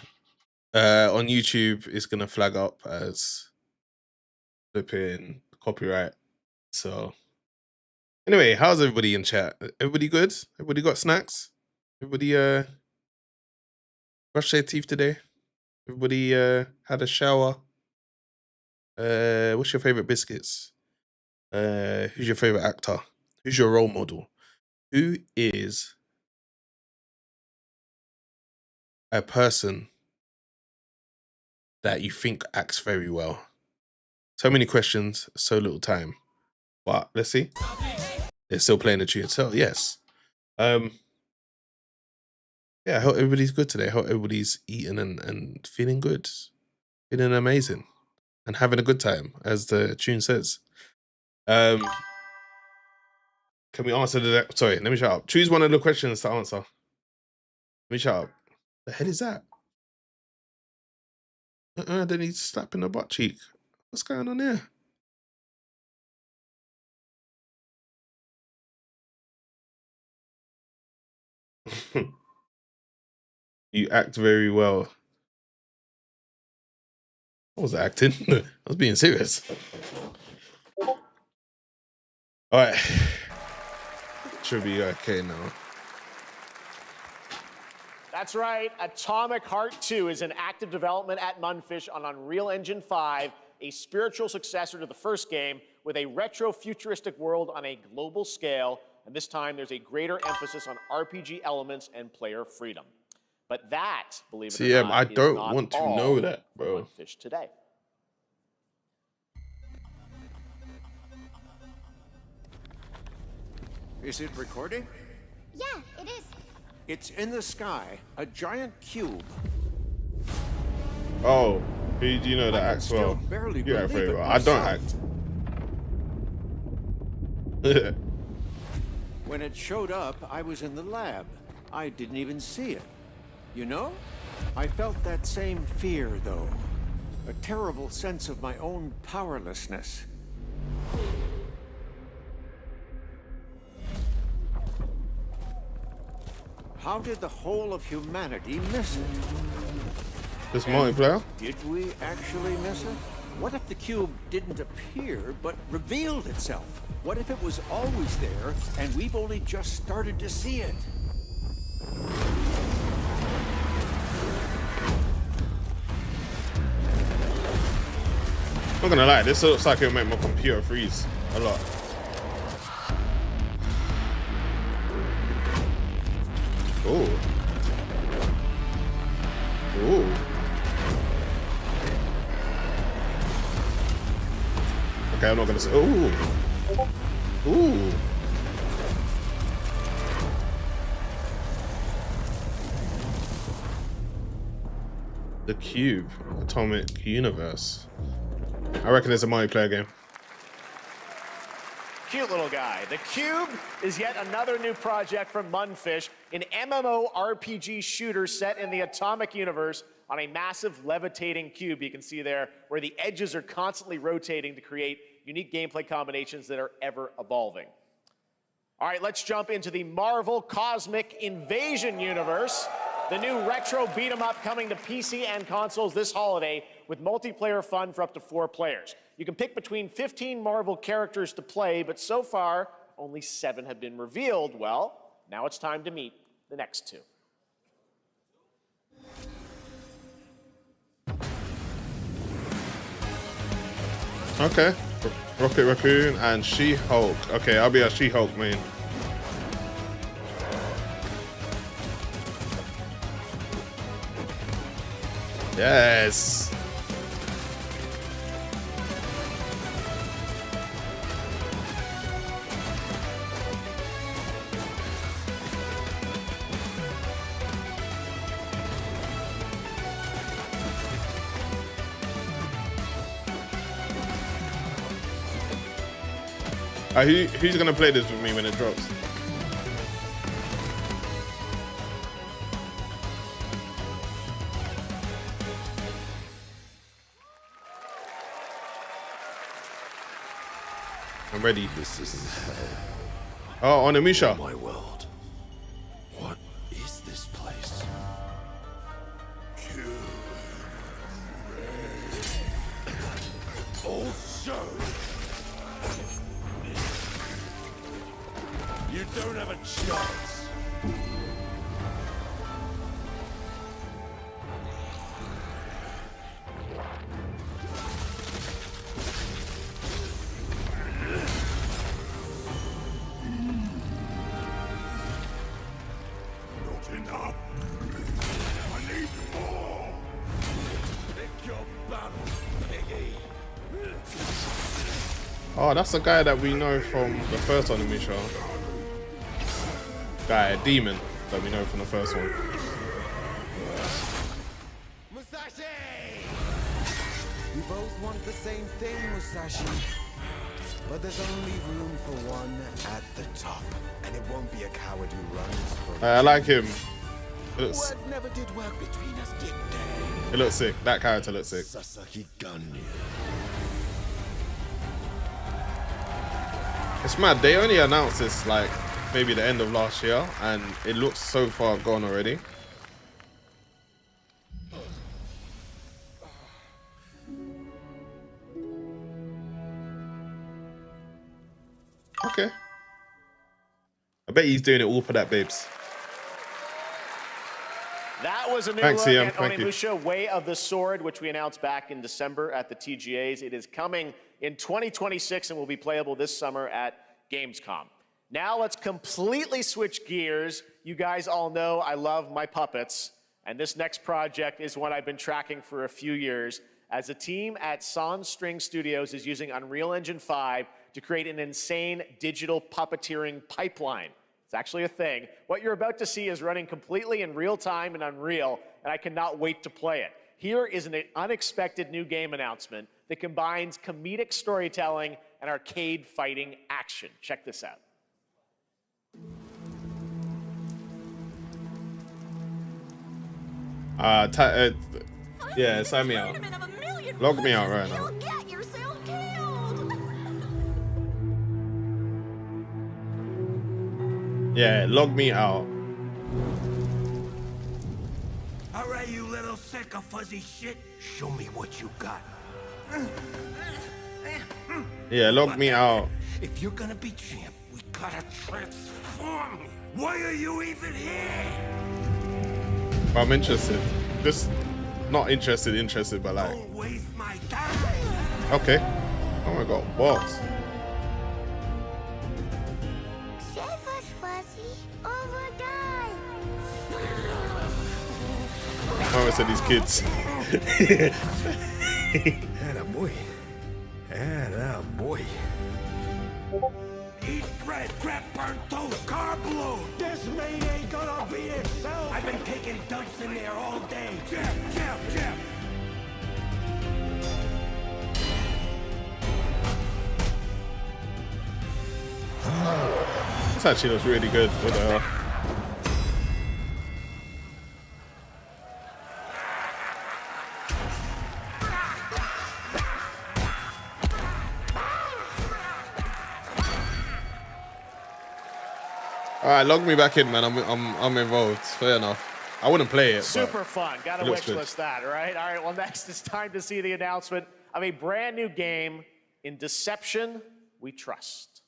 On YouTube, it's gonna flag up as flipping copyright. So anyway, how's everybody in chat? Everybody good? Everybody got snacks? Everybody brushed their teeth today? Everybody had a shower? What's your favorite biscuits? Who's your favorite actor? Who's your role model? Who is a person that you think acts very well? So many questions, so little time. But let's see. They're still playing the tune. So yes. Yeah, I hope everybody's good today. I hope everybody's eating and feeling good. Feeling amazing. And having a good time, as the tune says. Can we answer that? Sorry, let me shut up. Choose one of the questions to answer. Let me shut up. The hell is that? Then he's slapping the butt cheek. What's going on there? You act very well. I was acting. I was being serious. All right. Should be okay now. That's right. Atomic Heart 2 is in active development at Mundfish on Unreal Engine 5, a spiritual successor to the first game with a retro-futuristic world on a global scale. And this time, there's a greater emphasis on RPG elements and player freedom. But that, believe it or not, I don't is not want to all know that, bro. Mundfish today. Is it recording? Yeah, it is. It's in the sky, a giant cube. Oh, do you know that acts well? Barely You act believe very it well. I don't act. When it showed up, I was in the lab. I didn't even see it. You know? I felt that same fear, though. A terrible sense of my own powerlessness. How did the whole of humanity miss it? This multiplayer? Did we actually miss it? What if the cube didn't appear, but revealed itself? What if it was always there, and we've only just started to see it? I'm not gonna lie, this looks like it'll make my computer freeze a lot. Ooh. Ooh. Okay, I'm not gonna say. Ooh. Ooh. The Cube, Atomic Universe. I reckon it's a multiplayer game. Cute little guy. The Cube is yet another new project from Munfish, an MMORPG shooter set in the Atomic Universe on a massive levitating cube you can see there, where the edges are constantly rotating to create unique gameplay combinations that are ever evolving. All right, let's jump into the Marvel Cosmic Invasion universe. The new retro beat 'em up coming to PC and consoles this holiday with multiplayer fun for up to 4 players. You can pick between 15 Marvel characters to play, but so far, only 7 have been revealed. Well, now it's time to meet the next 2. Okay. Rocket Raccoon and She-Hulk. Okay, I'll be a She-Hulk main. Yes. Who's gonna play this with me when it drops? I'm ready. This isn't hell. Oh, on Amisha. My world. What is this place? Also, you don't have a chance. Enough. I need more. Pick your battle, piggy. Oh, that's the guy that we know from the first one, Amisha. Guy, a demon that we know from the first one. Musashi! We both want the same thing, Musashi. But there's only room for one at the top. And it won't be a coward who runs for I like him. Words never did work between us, did they? It looks sick. That character looks sick. Sasaki Ganyu. It's mad. They only announced this like maybe the end of last year, and it looks so far gone already. Okay. I bet he's doing it all for that, babes. That was a new Thanks, look Ian. at Thank you. Onimusha Way of the Sword, which we announced back in December at the TGAs. It is coming in 2026 and will be playable this summer at Gamescom. Now let's completely switch gears. You guys all know I love my puppets, and this next project is one I've been tracking for a few years, as a team at Sans String Studios is using Unreal Engine 5 to create an insane digital puppeteering pipeline. It's actually a thing. What you're about to see is running completely in real time in Unreal, and I cannot wait to play it. Here is an unexpected new game announcement that combines comedic storytelling and arcade fighting action. Check this out. Yeah, sign me out. Log me out right now. Yeah, log me out. All right, you little sick of fuzzy shit. Show me what you got. Yeah, log me out. If you're gonna be champ, we gotta transform you. Why are you even here? I'm interested. Just not interested, but like. Don't waste my time. Okay. Oh my god, boss. Save us, Fuzzy, or we'll die. I said these kids. Attaboy. Attaboy. Eat bread, crap, burnt toast, carb load. This meat ain't gonna beat itself. I've been taking dumps in there all day. Jeff. This actually looks really good with Alright, log me back in, man. I'm involved. Fair enough. I wouldn't play it. Super fun. Got to wish good. list that, right? All right, well, next it's time to see the announcement of a brand new game in Deception We Trust.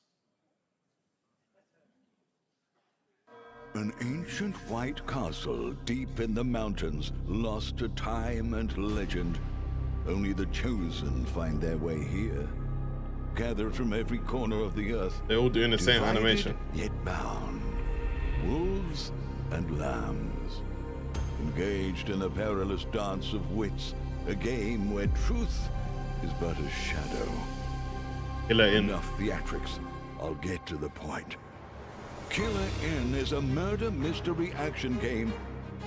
An ancient white castle deep in the mountains, lost to time and legend. Only the chosen find their way here. Gathered from every corner of the earth. They're all doing the same divided, animation. Yet bound. Wolves and lambs. Engaged in a perilous dance of wits. A game where truth is but a shadow. Enough theatrics. I'll get to the point. Killer Inn is a murder mystery action game.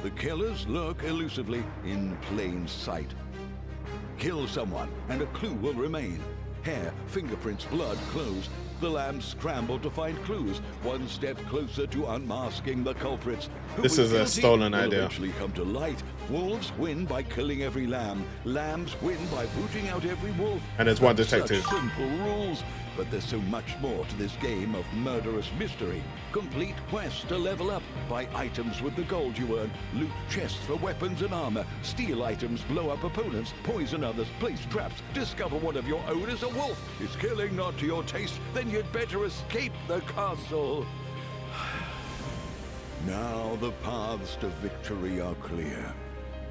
The killers lurk elusively in plain sight. Kill someone and a clue will remain. Hair, fingerprints, blood, clothes. The lambs scramble to find clues, one step closer to unmasking the culprits. This is a stolen idea. Eventually come to light. Wolves win by killing every lamb. Lambs win by booting out every wolf. And there's one detective. Such simple rules, but there's so much more to this game of murderous mystery. Complete quests to level up, buy items with the gold you earn, loot chests for weapons and armor, steal items, blow up opponents, poison others, place traps, discover one of your own is a wolf. Is killing not to your taste? Then you'd better escape the castle. Now the paths to victory are clear.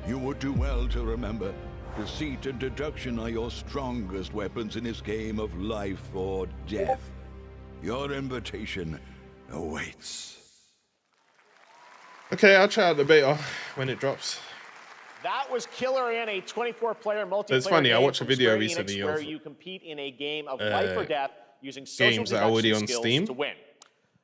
You would do well to remember, deceit and deduction are your strongest weapons in this game of life or death. Your invitation awaits. Okay, I'll try out the beta when it drops. That was Killer Inn, a 24-player multiplayer It's funny, I game watched a from video Square recently Enix where of, you compete in a game of life or death using social games that are already deduction on skills Steam. to win.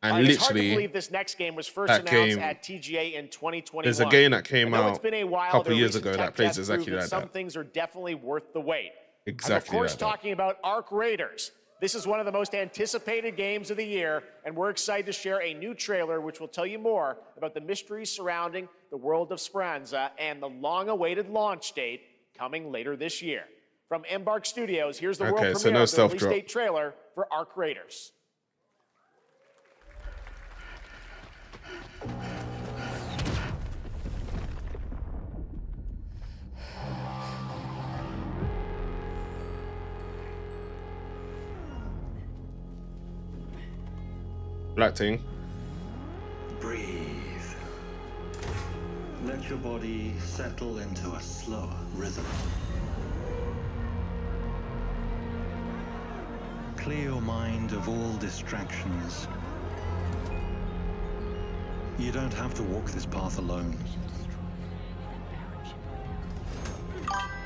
And It's hard to literally, believe this next game was first that announced game- at TGA in 2021. there's a game that came I know out it's been a while, a couple their years recent ago tech that plays tests exactly prove that like some that. things are definitely worth the wait. Exactly I'm of course like that. talking about Arc Raiders. This is one of the most anticipated games of the year, and we're excited to share a new trailer which will tell you more about the mysteries surrounding the world of Speranza and the long-awaited launch date coming later this year. From Embark Studios, here's the world Okay, so premiere no of the release self-drop. date trailer for Arc Raiders. Black thing. Breathe. Let your body settle into a slower rhythm. Clear your mind of all distractions. You don't have to walk this path alone.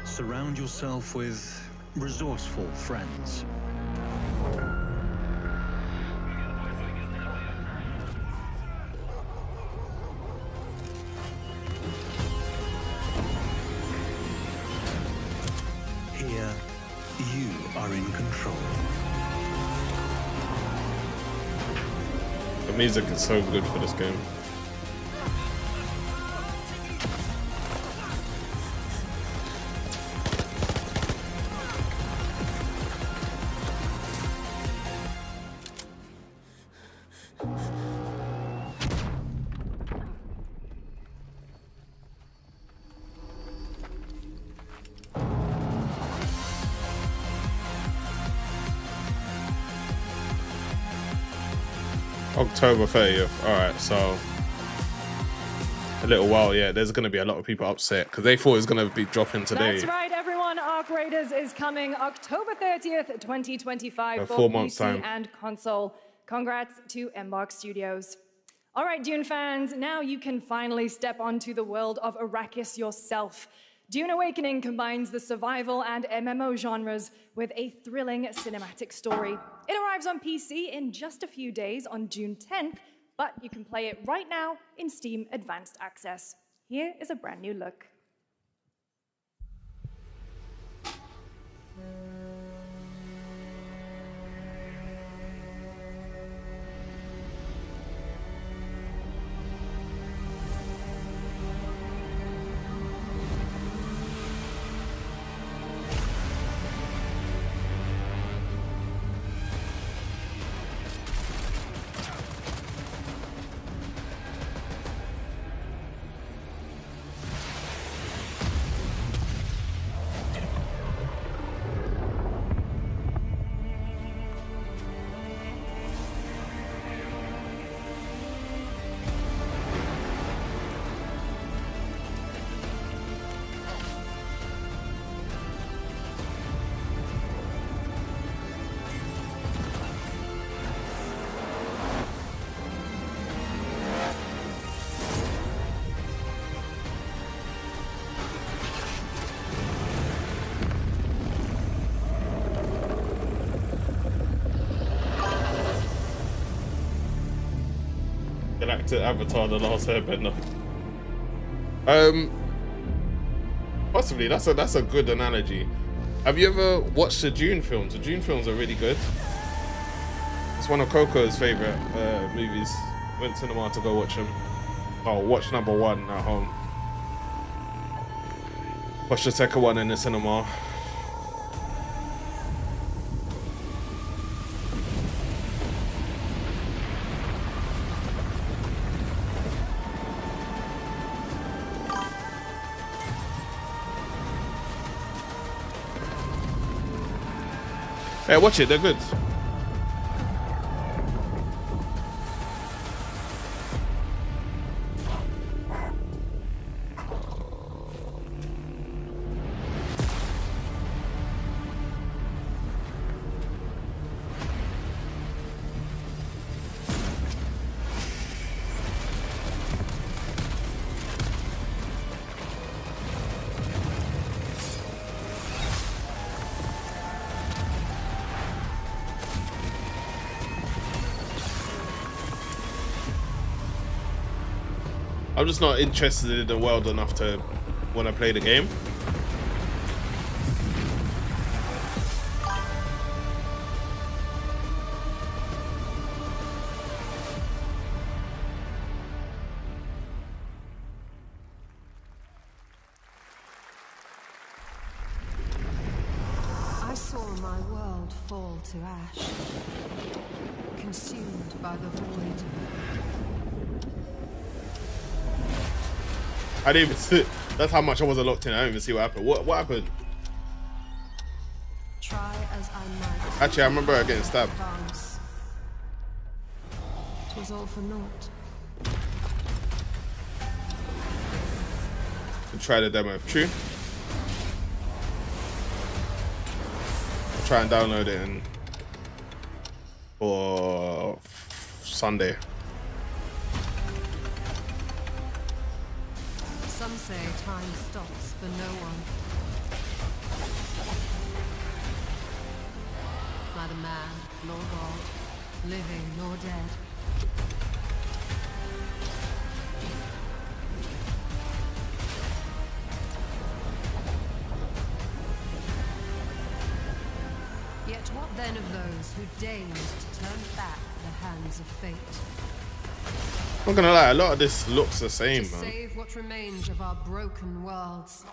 Surround yourself with resourceful friends. Here, you are in control. The music is so good for this game. October 30th. Alright, so a little while, yeah. There's going to be a lot of people upset because they thought it was going to be dropping today. That's right, everyone. Arc Raiders is coming October 30th, 2025 In for 4 months' PC time. and console. Congrats to Embark Studios. All right, Dune fans, now you can finally step onto the world of Arrakis yourself. Dune Awakening combines the survival and MMO genres with a thrilling cinematic story. It arrives on PC in just a few days on June 10th, but you can play it right now in Steam Advanced Access. Here is a brand new look. Galactic Avatar: The Last Airbender. Possibly that's a good analogy. Have you ever watched the Dune films? The Dune films are really good. It's one of Coco's favorite movies. Went to cinema to go watch them. Oh, watch number 1 at home. Watch the second one in the cinema. Hey, watch it, they're good. I'm just not interested in the world enough to want to play the game. I saw my world fall to ash, consumed by the void. I didn't even see. That's how much I wasn't locked in. I didn't even see what happened. What happened? Try as I might. Actually, I remember her getting stabbed. It was all for naught. We'll try the demo. True. I'll try and download it for Sunday. Some say time stops for no one. Neither man nor God, living nor dead. Yet what then of those who deigned to turn back the hands of fate? I'm not gonna lie, a lot of this looks the same, To man. save what remains of our broken worlds,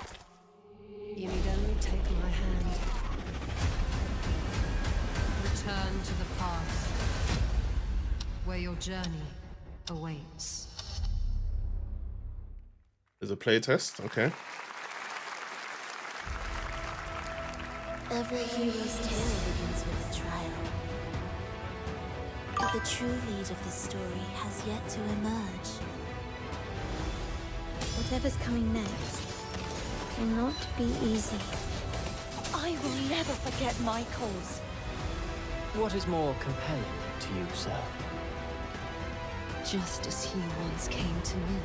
you need only take my hand. Return to the past, where your journey awaits. There's a playtest, okay. Every hero's tale begins with a trial. But the true lead of the story has yet to emerge. Whatever's coming next will not be easy. I will never forget my cause. What is more compelling to you, sir? just as he once came to me,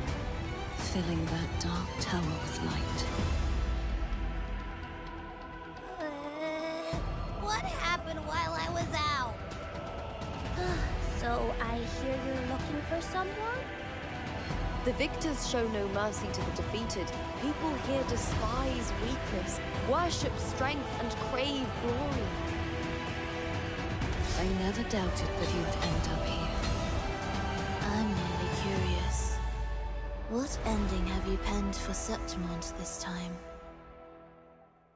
filling that dark tower with light. What happened while I was out? So I hear you're looking for someone? The victors show no mercy to the defeated. People here despise weakness, worship strength, and crave glory. I never doubted that you would end up here. I'm really curious. What ending have you penned for Septimont this time?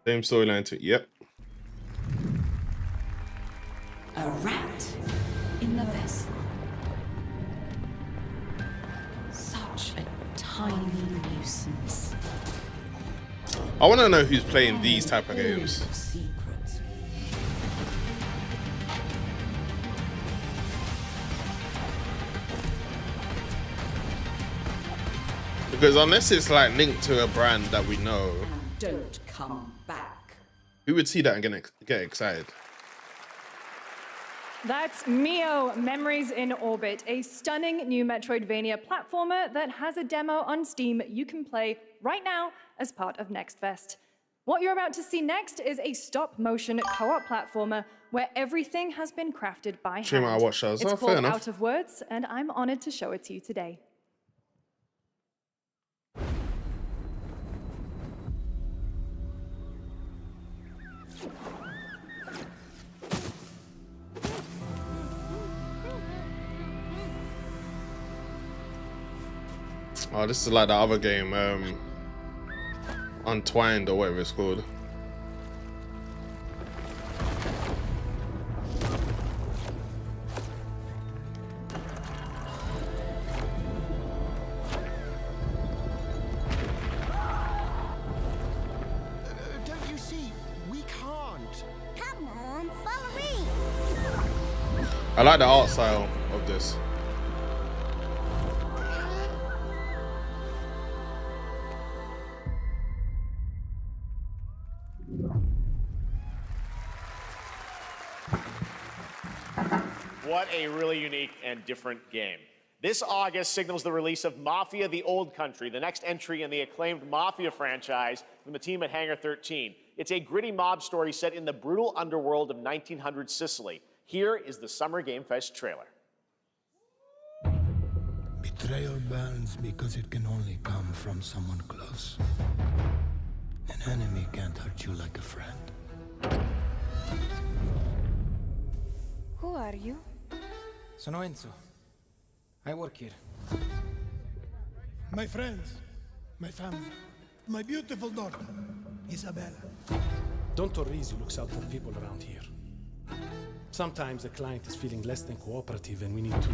Same storyline to it. Yep. A rat in the vessel. Such a tiny nuisance. I want to know who's playing these type of games. Because unless it's like linked to a brand that we know, Don't come back. who would see that and get excited? That's Mio, Memories in Orbit, a stunning new Metroidvania platformer that has a demo on Steam you can play right now as part of Next Fest. What you're about to see next is a stop-motion co-op platformer where everything has been crafted by hand. Shame I watched those. It's Oh, fair called enough. Out of Words, and I'm honored to show it to you today. Oh, this is like the other game, Untwined or whatever it's called. Don't you see? We can't. Come on, follow me. I like the art style of this. What a really unique and different game. This August signals the release of Mafia: The Old Country, the next entry in the acclaimed Mafia franchise from the team at Hangar 13. It's a gritty mob story set in the brutal underworld of 1900 Sicily. Here is the Summer Game Fest trailer. Betrayal burns because it can only come from someone close. An enemy can't hurt you like a friend. Who are you? Sono Enzo. I work here. My friends, my family, my beautiful daughter, Isabella. Don Torrisi looks out for people around here. Sometimes the client is feeling less than cooperative and we need to,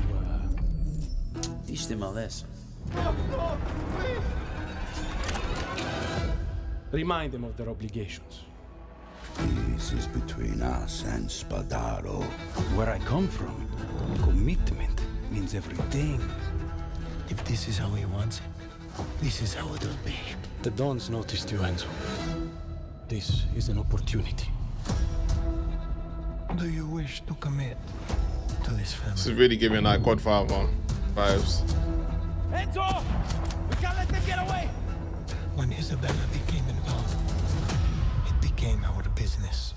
teach them a lesson. Remind them of their obligations. This is between us and Spadaro. Where I come from, commitment means everything. If this is how he wants it, this is how it'll be. The Dons noticed you, Enzo. This is an opportunity. Do you wish to commit to this family? This is really giving like Godfather vibes. Enzo! We can't let them get away! When Isabella became involved, it became our business.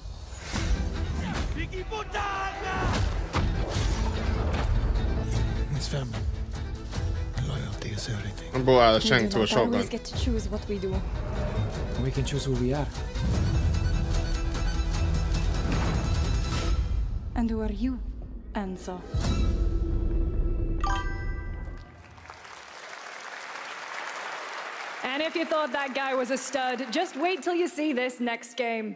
Piggy puttana! It's family. Loyalty is everything. I brought out a We shank do to a not shotgun. always get to choose what we do. We can choose who we are. And who are you, Enzo? And if you thought that guy was a stud, just wait till you see this next game.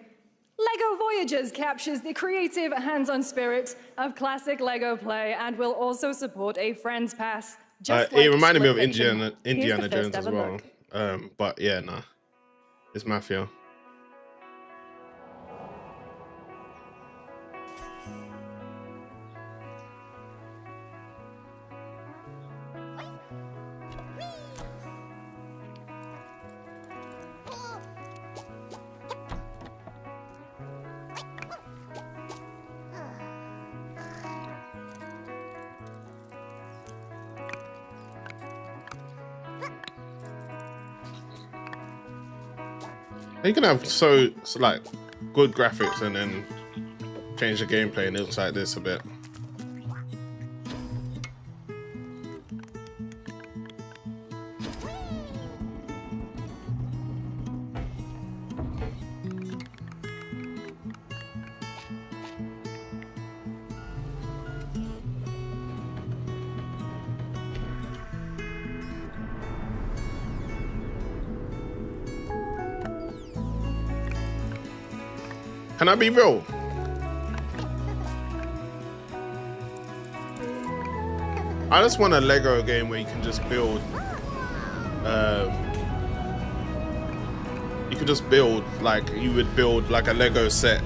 LEGO Voyagers captures the creative, hands-on spirit of classic LEGO play and will also support a Friends Pass. Just like It reminded me of Split Fiction. Indiana Here's the first Jones as ever well. look. But yeah, nah. It's Mafia. You can have so like good graphics and then change the gameplay and it looks like this a bit. Can I be real? I just want a Lego game where you can just build. You can just build like you would build like a Lego set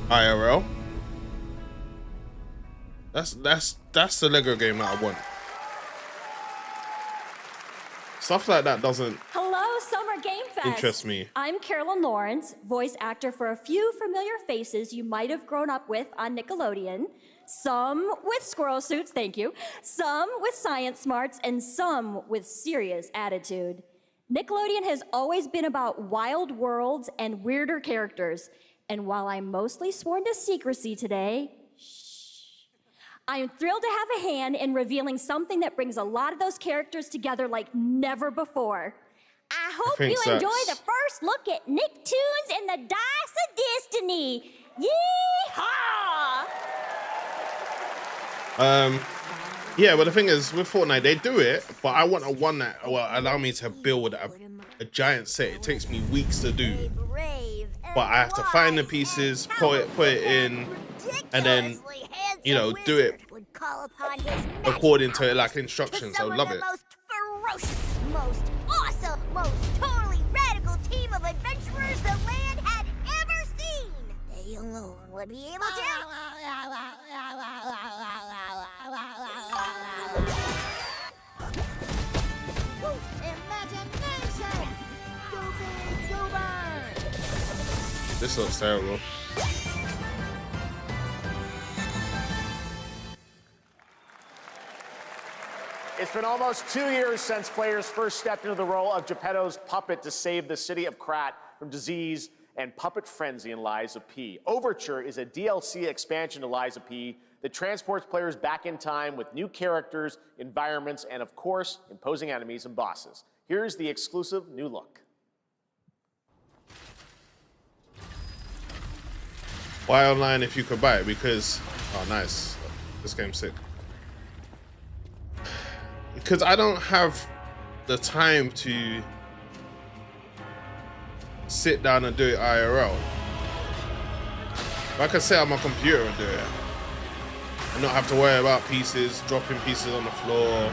IRL. That's the Lego game that I want. Stuff like that doesn't Summer Game Fest. interest me. I'm Carolyn Lawrence, voice actor for a few familiar faces you might have grown up with on Nickelodeon. Some with squirrel suits, thank you. Some with science smarts, and some with serious attitude. Nickelodeon has always been about wild worlds and weirder characters. And while I'm mostly sworn to secrecy today, I am thrilled to have a hand in revealing something that brings a lot of those characters together like never before. I hope you enjoy the first look at Nicktoons and the Dice of Destiny. Yeehaw! Yeah, but the thing is, with Fortnite, they do it, but I want a one that will allow me to build a giant set. It takes me weeks to do, but I have to find the pieces, put it in, and then, you know, do it according to like instructions. I love it. Most ferocious, most awesome, most totally radical team of adventurers the land had ever seen. They alone would be able to. Imagination! Go big, go burn! This looks terrible. It's been almost 2 years since players first stepped into the role of Geppetto's puppet to save the city of Krat from disease and puppet frenzy in Lies of P. Overture is a DLC expansion to Lies of P that transports players back in time with new characters, environments, and of course, imposing enemies and bosses. Here's the exclusive new look. Buy online if you could buy it because, oh nice, this game's sick. Because I don't have the time to sit down and do it IRL. If I could set up my computer and do it and not have to worry about pieces, dropping pieces on the floor,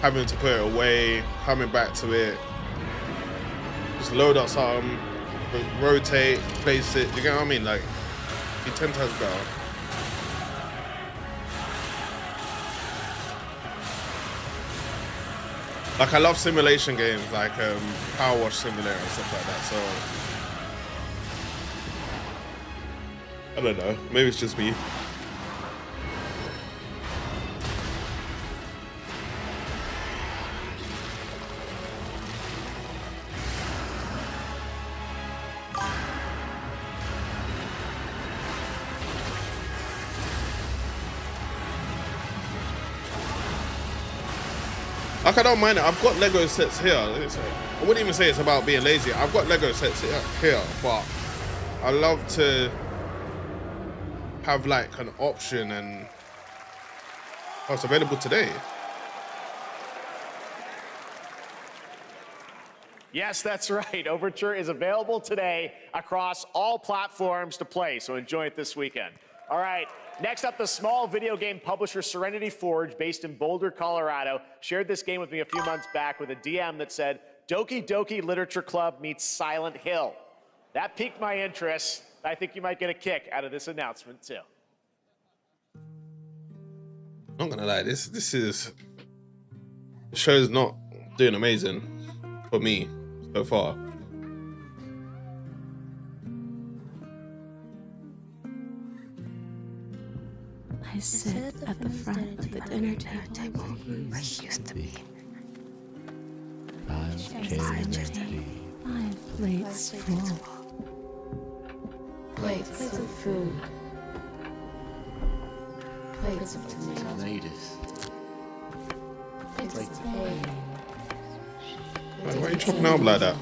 having to put it away, coming back to it, just load up something, rotate, place it, you get what I mean? Like, be 10 times better. Like, I love simulation games, like Power Wash Simulator and stuff like that, so I don't know, maybe it's just me. Like, I don't mind it. I've got Lego sets here. I wouldn't even say it's about being lazy. I've got Lego sets here, but I love to have like an option, and oh, it's available today. Yes, that's right. Overture is available today across all platforms to play, so enjoy it this weekend. All right, next up, the small video game publisher Serenity Forge, based in Boulder, Colorado, shared this game with me a few months back with a DM that said, Doki Doki Literature Club meets Silent Hill. That piqued my interest. I think you might get a kick out of this announcement, too. I'm not gonna lie, the show's not doing amazing for me so far. I sit at the front of the dinner table where he used to be. I've changed. 5 plates full. Plates of food. Plates of tomatoes. Plates of egg. Why are you chopping up like that?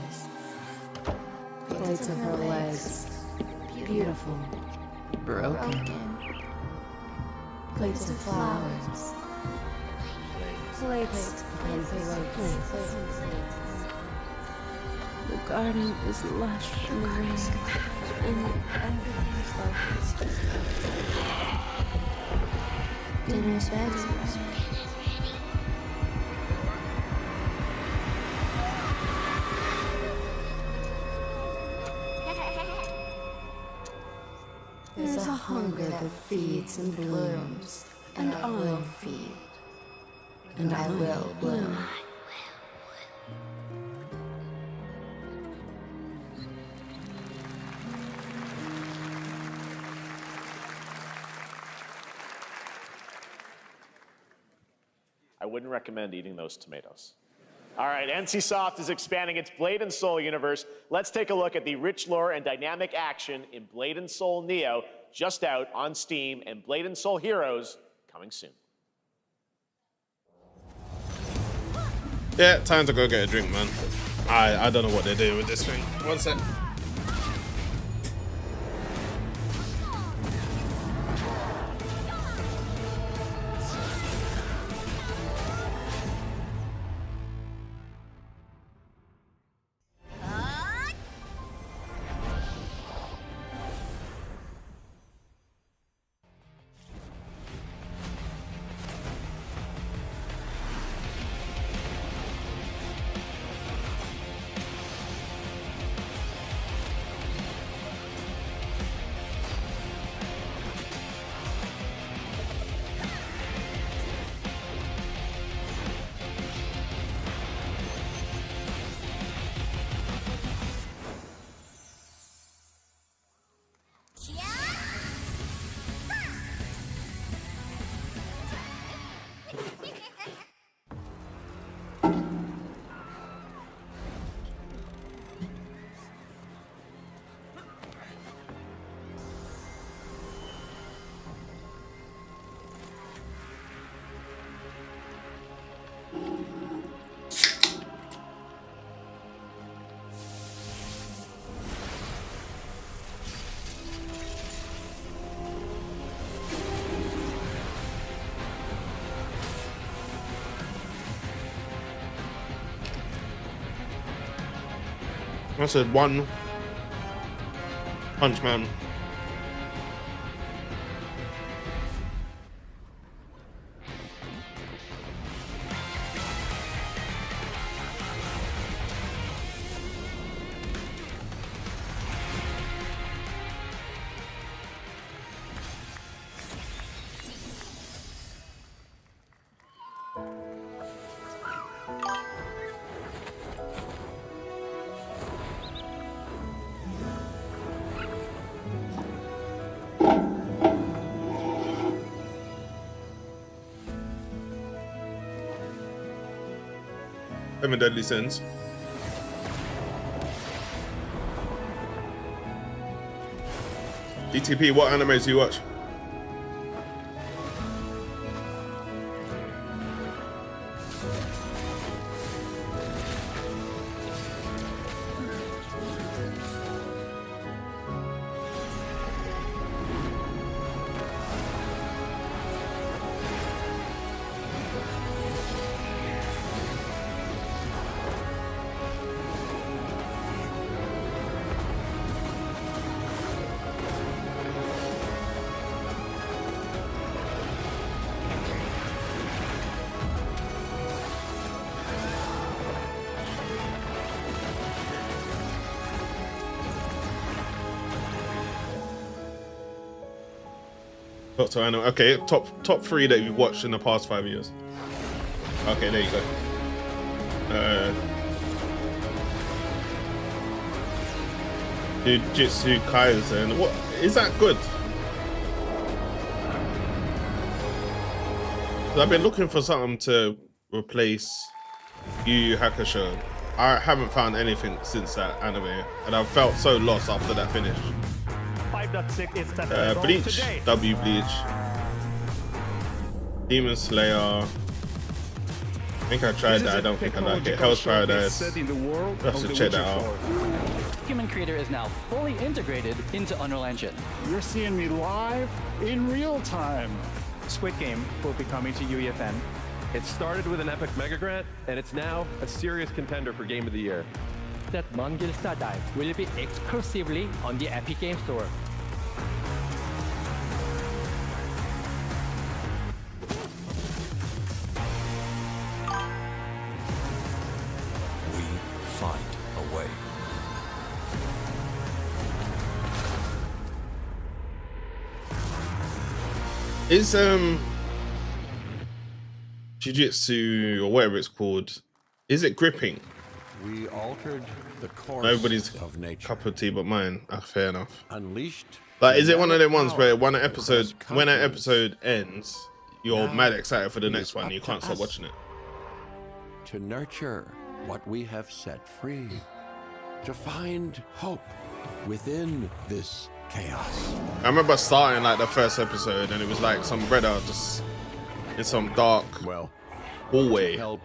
Plates of her legs. Beautiful. Broken. Plates of flowers. Plates and plates. The garden is lush and green, and everything's focused. Dinner's ready. There's a hunger that feeds and blooms, and I will feed, and I will bloom. I wouldn't recommend eating those tomatoes. All right, NCSoft is expanding its Blade and Soul universe. Let's take a look at the rich lore and dynamic action in Blade and Soul Neo, just out on Steam, and Blade and Soul Heroes coming soon. Yeah, time to go get a drink, man. I don't know what they're doing with this thing. One sec. I said one punch man. Seven Deadly Sins. DTP, what animes do you watch? Doctor Anno. Okay, top three that you've watched in the past 5 years. Okay, there you go. Jujutsu Kaisen. What is that good? I've been looking for something to replace Yu Yu Hakusho. I haven't found anything since that anime, and I've felt so lost after that finish. 5.6 is set Bleach, today. W Bleach, Demon Slayer. I think I tried that. I don't think I like it. Hell's Paradise. I have to check that out. Human Creator is now fully integrated into Unreal Engine. You're seeing me live in real time. Squid Game will be coming to UEFN. It started with an epic mega grant, and it's now a serious contender for Game of the Year. That non-Gilsta Dive will be exclusively on the Epic Game Store. We find a way. Is Jiu-Jitsu or whatever it's called, is it gripping? We altered the course Nobody's of nature. cup of tea but mine. Fair enough. Unleashed. Like, is it one of them ones where when confidence an episode ends, you're Now mad excited for the it next is one, up you to can't stop us watching it? to nurture what we have set free, to find hope within this chaos. I remember starting like the first episode and it was like some brother just in some dark hallway, help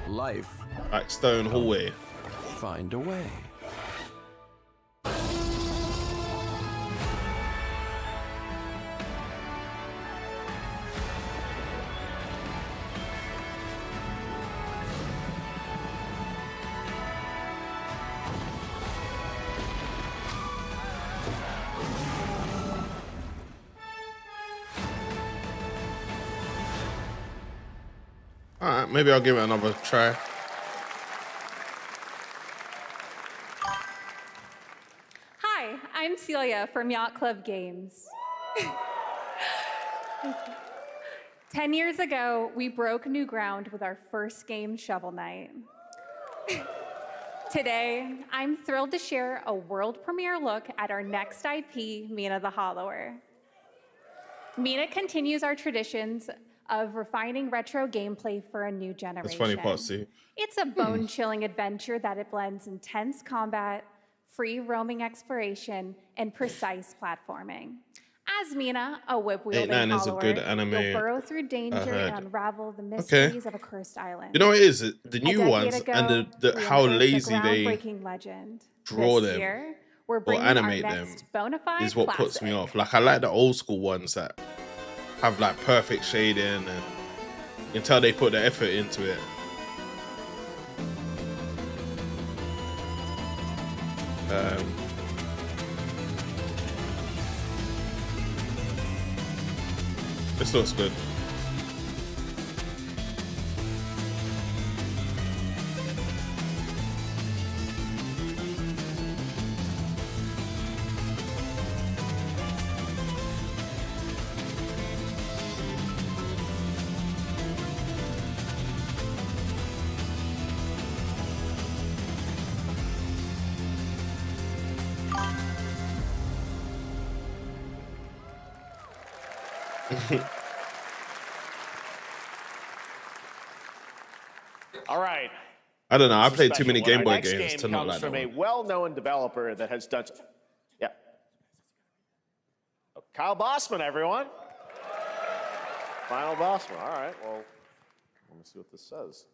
life, like stone hallway. Find a way. Alright, maybe I'll give it another try. Hi, I'm Celia from Yacht Club Games. 10 years ago, we broke new ground with our first game, Shovel Knight. Today, I'm thrilled to share a world premiere look at our next IP, Mina the Hollower. Mina continues our traditions of refining retro gameplay for a new generation. That's funny part, see. It's a bone-chilling adventure that it blends intense combat, free roaming exploration, and precise platforming. As Mina, a whip-wielding 8-9 is a follower, good anime, you'll burrow through I danger heard. and unravel the mysteries of a cursed island. You know what it is? The A new decade ones ago, and we how unearthed a lazy they groundbreaking legend. draw This them year, we're or bringing our animate them next bona fide is what puts me off. Like, I like the old school ones that have like perfect shading and you can tell they put the effort into it. This looks good. All right. I don't know. I This is played a too many special Game one. Boy Our next games game to not comes like that from a one. well-known developer that has done. Yeah. Kyle Bossman, everyone. Final Bossman. All right. Well, let me see what this says.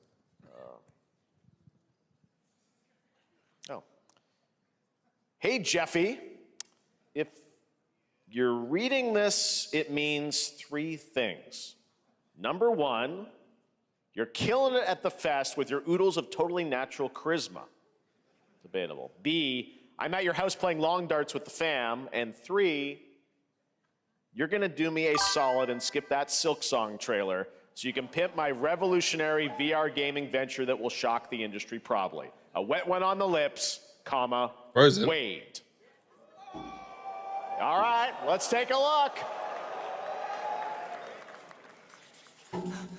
Oh. Hey, Jeffy. If you're reading this, it means three things. Number one, you're killing it at the fest with your oodles of totally natural charisma. Debatable. B, I'm at your house playing long darts with the fam. And three, you're gonna do me a solid and skip that Silk Song trailer so you can pimp my revolutionary VR gaming venture that will shock the industry probably. A wet one on the lips, comma, Frozen. Wade. All right, let's take a look.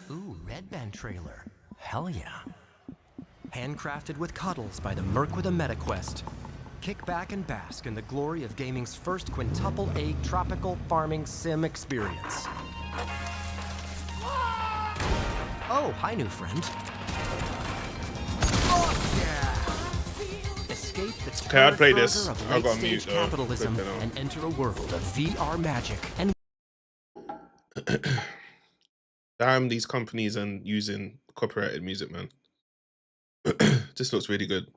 Ooh, Red Band trailer. Hell yeah. Handcrafted with cuddles by the Merc with a MetaQuest. Kick back and bask in the glory of gaming's first quintuple A tropical farming sim experience. Oh, hi, new friend. Oh, yeah! Okay, I'd play further this. of I've got to late-stage mute though. capitalism Flipping and enter a world of VR magic and out. Damn, these companies and using copyrighted music, man. This looks really good.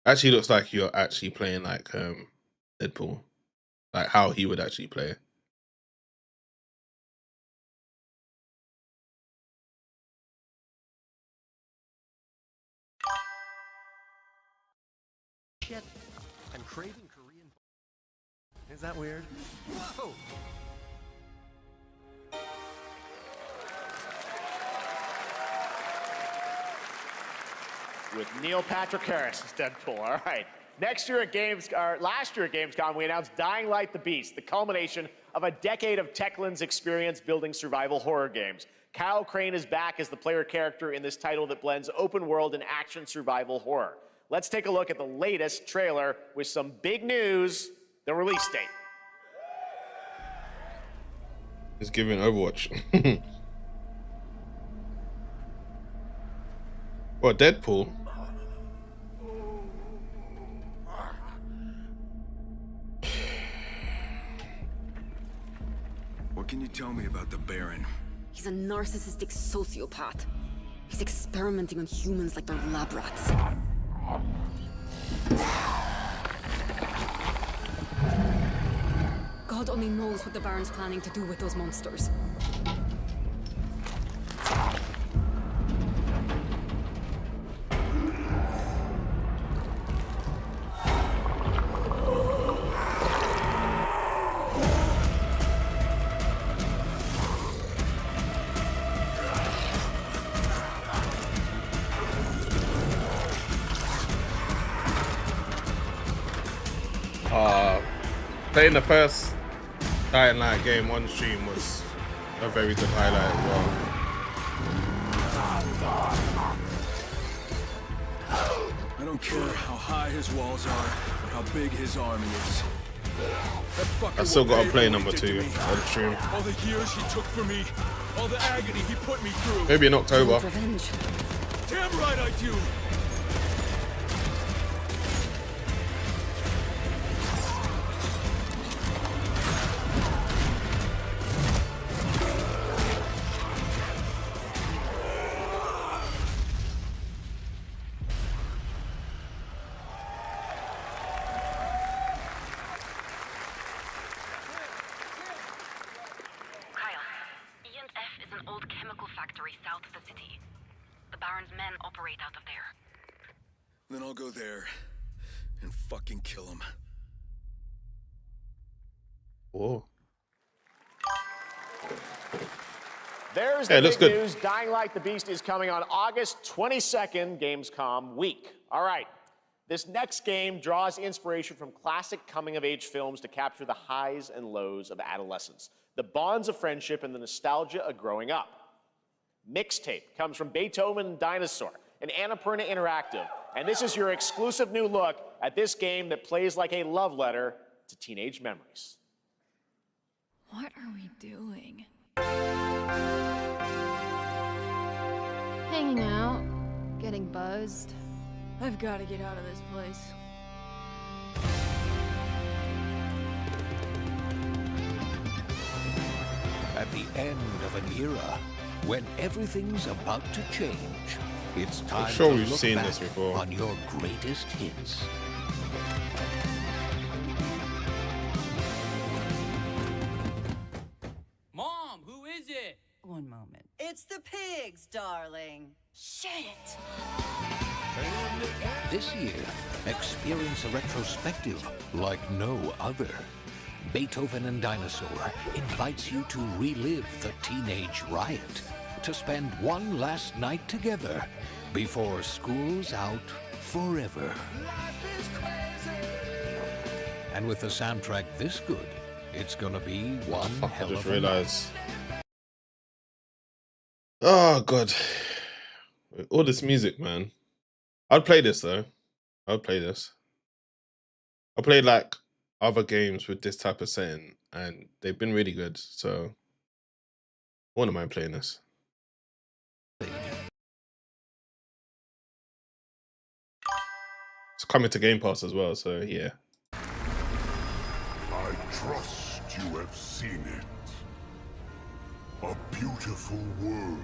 Actually looks like you're actually playing like Deadpool. Like how he would actually play. shit. I'm craving Korean. Is that weird? Whoa! With Neil Patrick Harris as Deadpool. All right. Last year at Gamescom, we announced Dying Light: The Beast, the culmination of a decade of Techland's experience building survival horror games. Kyle Crane is back as the player character in this title that blends open world and action survival horror. Let's take a look at the latest trailer with some big news, the release date. It's giving Overwatch. What, Deadpool? What can you tell me about the Baron? He's a narcissistic sociopath. He's experimenting on humans like they're lab rats. God only knows what the Baron's planning to do with those monsters. Playing the first Dying Light game on stream was a very good highlight as well. I don't care how high his walls are or how big his army is. That fucker I still will gotta pay play for what number he did 2 to me. on stream. All the years he took for me, all the agony he put me through. Maybe in October. Revenge. Damn right I do. Then I'll go there and fucking kill him. Whoa. There's Hey, the looks big good. news. Dying Light: The Beast is coming on August 22nd, Gamescom week. All right. This next game draws inspiration from classic coming-of-age films to capture the highs and lows of adolescence, the bonds of friendship, and the nostalgia of growing up. Mixtape comes from Beethoven and Dinosaur, and Annapurna Interactive. And this is your exclusive new look at this game that plays like a love letter to teenage memories. What are we doing? Hanging out, getting buzzed. I've got to get out of this place. At the end of an era, when everything's about to change, it's time sure to we've look seen back this before. on your greatest hits. Mom, who is it? One moment. It's the pigs, darling. Shit! This year, experience a retrospective like no other. Beethoven and Dinosaur invites you to relive the teenage riot, to spend one last night together before school's out forever. And with a soundtrack this good, it's gonna be one I hell just of a realized. Oh god. All this music, man. I'd play this though. I'd play this. I played like other games with this type of setting, and they've been really good. So, I wouldn't mind playing this. It's coming to Game Pass as well, so yeah. I trust you have seen it. A beautiful world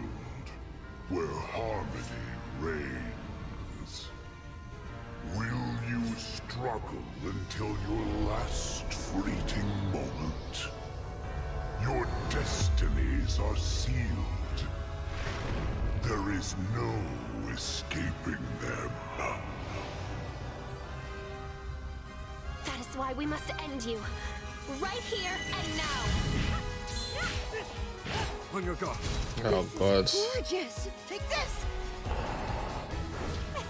where harmony reigns. Will you struggle until your last fleeting moment? Your destinies are sealed. There is no escaping them. That is why we must end you. Right here and now. On your guard. Oh God. Gorgeous. Take this.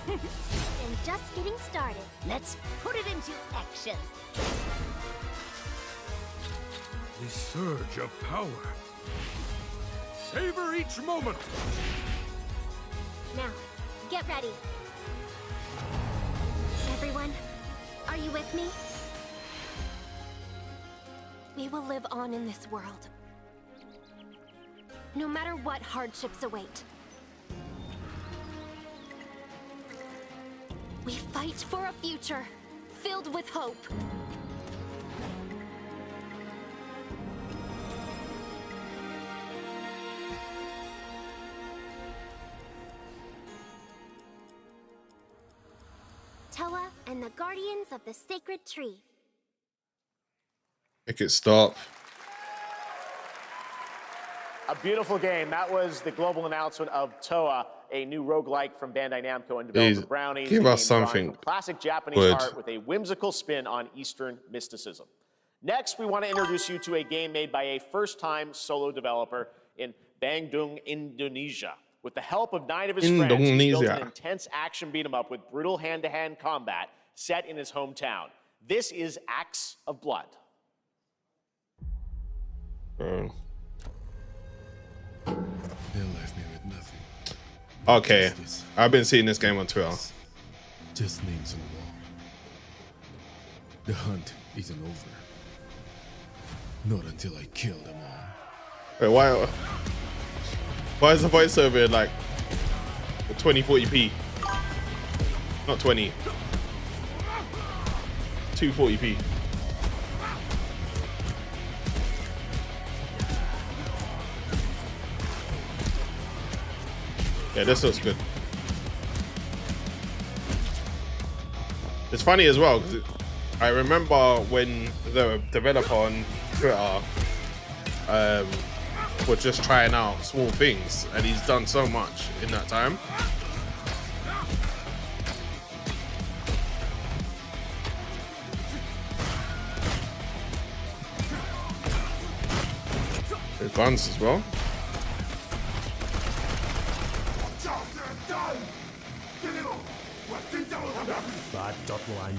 And just getting started. Let's put it into action. The surge of power. Savor each moment. Now, get ready. Everyone, are you with me? We will live on in this world. No matter what hardships await. We fight for a future filled with hope. Toa and the Guardians of the Sacred Tree. Make it stop. A beautiful game. That was the global announcement of Toa, a new roguelike from Bandai Namco and developer Please, Brownies. give a us game drawn something from classic Japanese good. art with a whimsical spin on Eastern mysticism. Next, we want to introduce you to a game made by a first-time solo developer in Bandung, Indonesia. With the help of 9 of his friends, he built an intense action beat-em-up with brutal hand-to-hand combat set in his hometown. This is Acts of Blood. They left me with nothing. Okay, I've been seeing this game on Twitter. Just names on the wall. The hunt isn't over. Not until I kill them all. Wait, why is the voiceover like 2040p? Not 20. 240p. Yeah, this looks good. It's funny as well because I remember when the developer on Twitter was just trying out small things, and he's done so much in that time. There's guns as well. Bad dot line.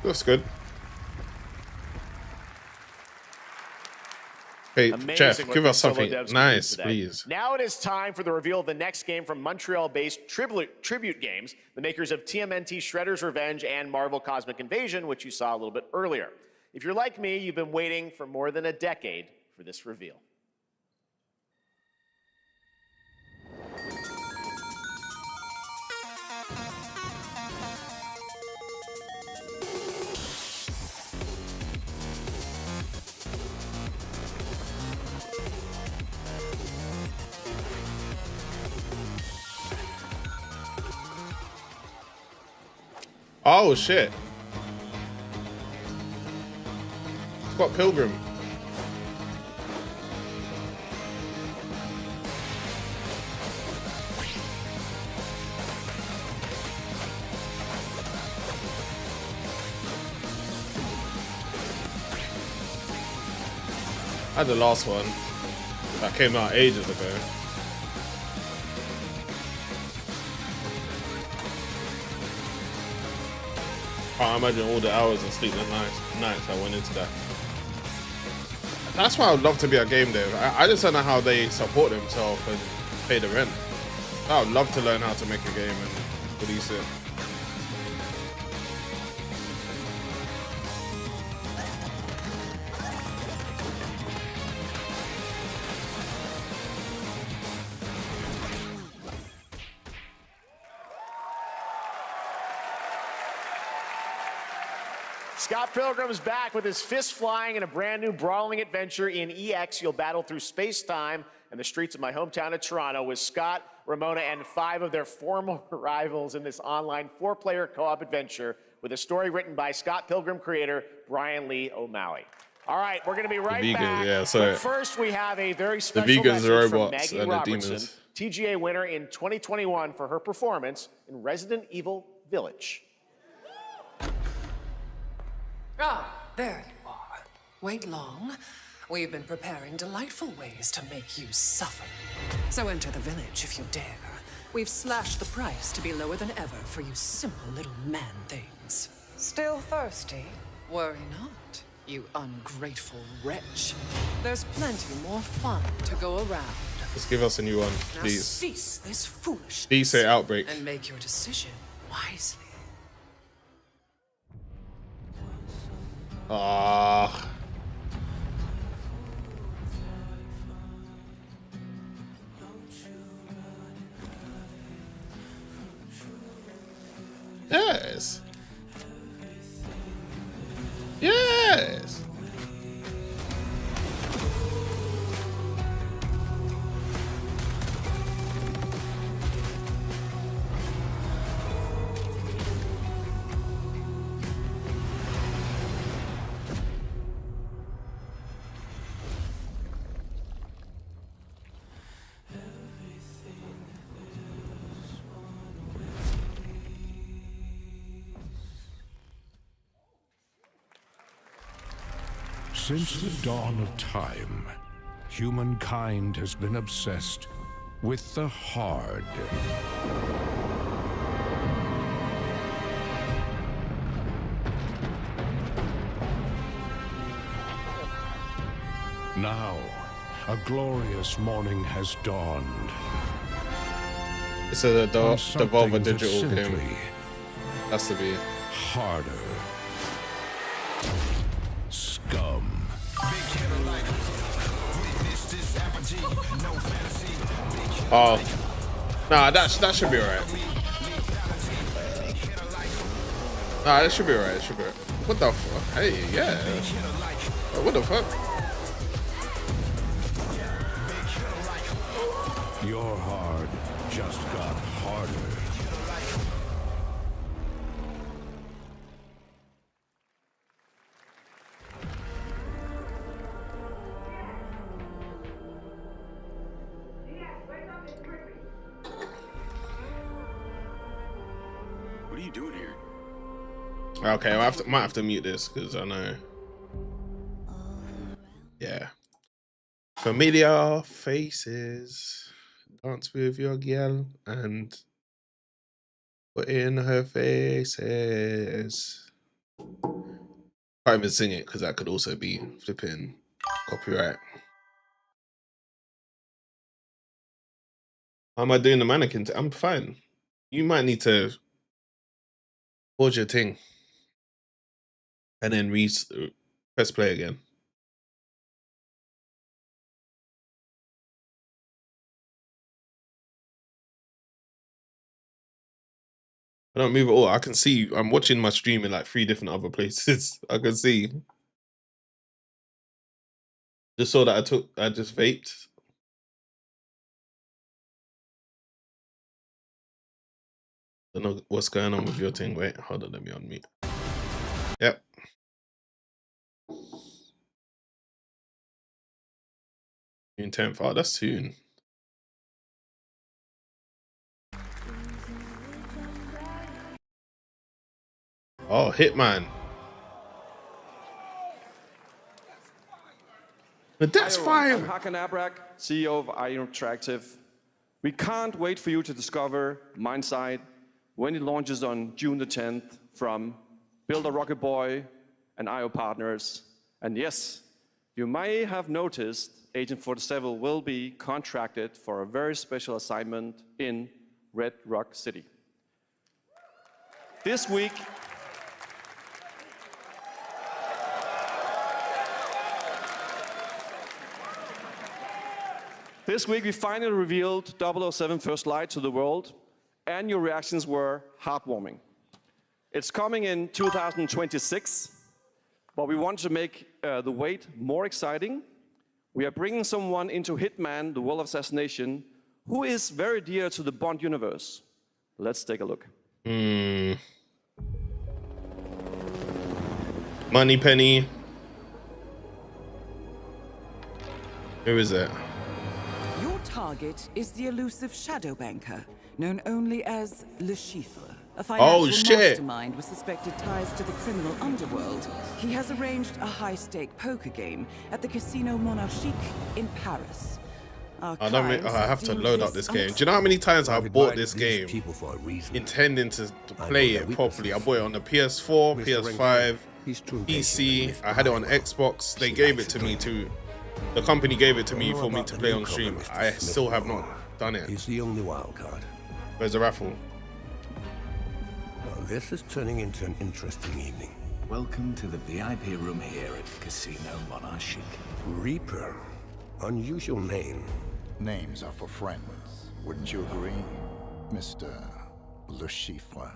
Looks good. Hey, Jeff, give us something nice, please. Now it is time for the reveal of the next game from Montreal-based Tribute Games, the makers of TMNT Shredder's Revenge and Marvel Cosmic Invasion, which you saw a little bit earlier. If you're like me, you've been waiting for more than a decade for this reveal. Oh shit. Scott Pilgrim. I had the last one that came out ages ago. Can't imagine all the hours of sleepless nights I went into that. That's why I would love to be a game dev. I just don't know how they support themselves and pay the rent. I would love to learn how to make a game and release it. Scott Pilgrim is back with his fist flying in a brand new brawling adventure in EX. You'll battle through space-time and the streets of my hometown of Toronto with Scott, Ramona, and 5 of their former rivals in this online 4-player co-op adventure with a story written by Scott Pilgrim creator Brian Lee O'Malley. All right, we're going to be right back. Yeah, but first, we have a very special vegans message are from robots Maggie and the Robertson, demons. TGA winner in 2021 for her performance in Resident Evil Village. Ah, there you are. Wait long. We've been preparing delightful ways to make you suffer. So enter the village if you dare. We've slashed the price to be lower than ever for you simple little man things. Still thirsty? Worry not, you ungrateful wretch. There's plenty more fun to go around. Just give us a new one, Now please. cease this foolishness. Please say Outbreak. And make your decision wisely. Ah. Yes. Yes. Since the dawn of time, humankind has been obsessed with the hard. Now, a glorious morning has dawned. It's a On Devolver something that's Digital game. simply Has to be. harder. Scum. Oh. Nah, that should be alright. Nah, that should be alright. It should be alright. What the fuck? Hey, yeah. What the fuck? Your hard just got harder. What are you doing here? Okay, I might have to mute this because I know. Yeah. Familiar faces. Dance with your girl and put in her faces. Can't even sing it because that could also be flipping copyright. How am I doing the mannequin? I'm fine. You might need to pause your thing and then press play again. I don't move at all. I can see. I'm watching my stream in like 3 different other places. I can see. Just saw that I just vaped. Don't know what's going on with your thing. Wait, hold on, let me unmute. Yep. June 10th. Oh, that's soon. Oh, Hitman. But that's fine. I'm Hakan Abrak, CEO of IO Interactive. We can't wait for you to discover Mindside when it launches on June the 10th from Builder Rocket Boy, and IO partners. And yes, you may have noticed Agent 47 will be contracted for a very special assignment in Red Rock City. This week, we finally revealed 007 First Light to the world, and your reactions were heartwarming. It's coming in 2026, but we want to make the wait more exciting. We are bringing someone into Hitman, the World of Assassination, who is very dear to the Bond universe. Let's take a look. Money Penny. Who is it? Your target is the elusive shadow banker, known only as Le Chiffre, a financial mastermind with suspected ties to the criminal underworld. He has arranged a high-stake poker game at the Casino Monarchique in Paris. I have to load up this game. Do you know how many times I bought this game intending to play it properly? I bought it on the PS4, PS5, PC. I had it on Xbox. They gave it to me too. The company gave it to me for me to play on stream. I still have not done it. He's the only wild card. Where's the raffle? Well, this is turning into an interesting evening. Welcome to the VIP room here at Casino Monarchique. Reaper. Unusual name. Names are for friends. Wouldn't you agree, Mr. Le Chiffre?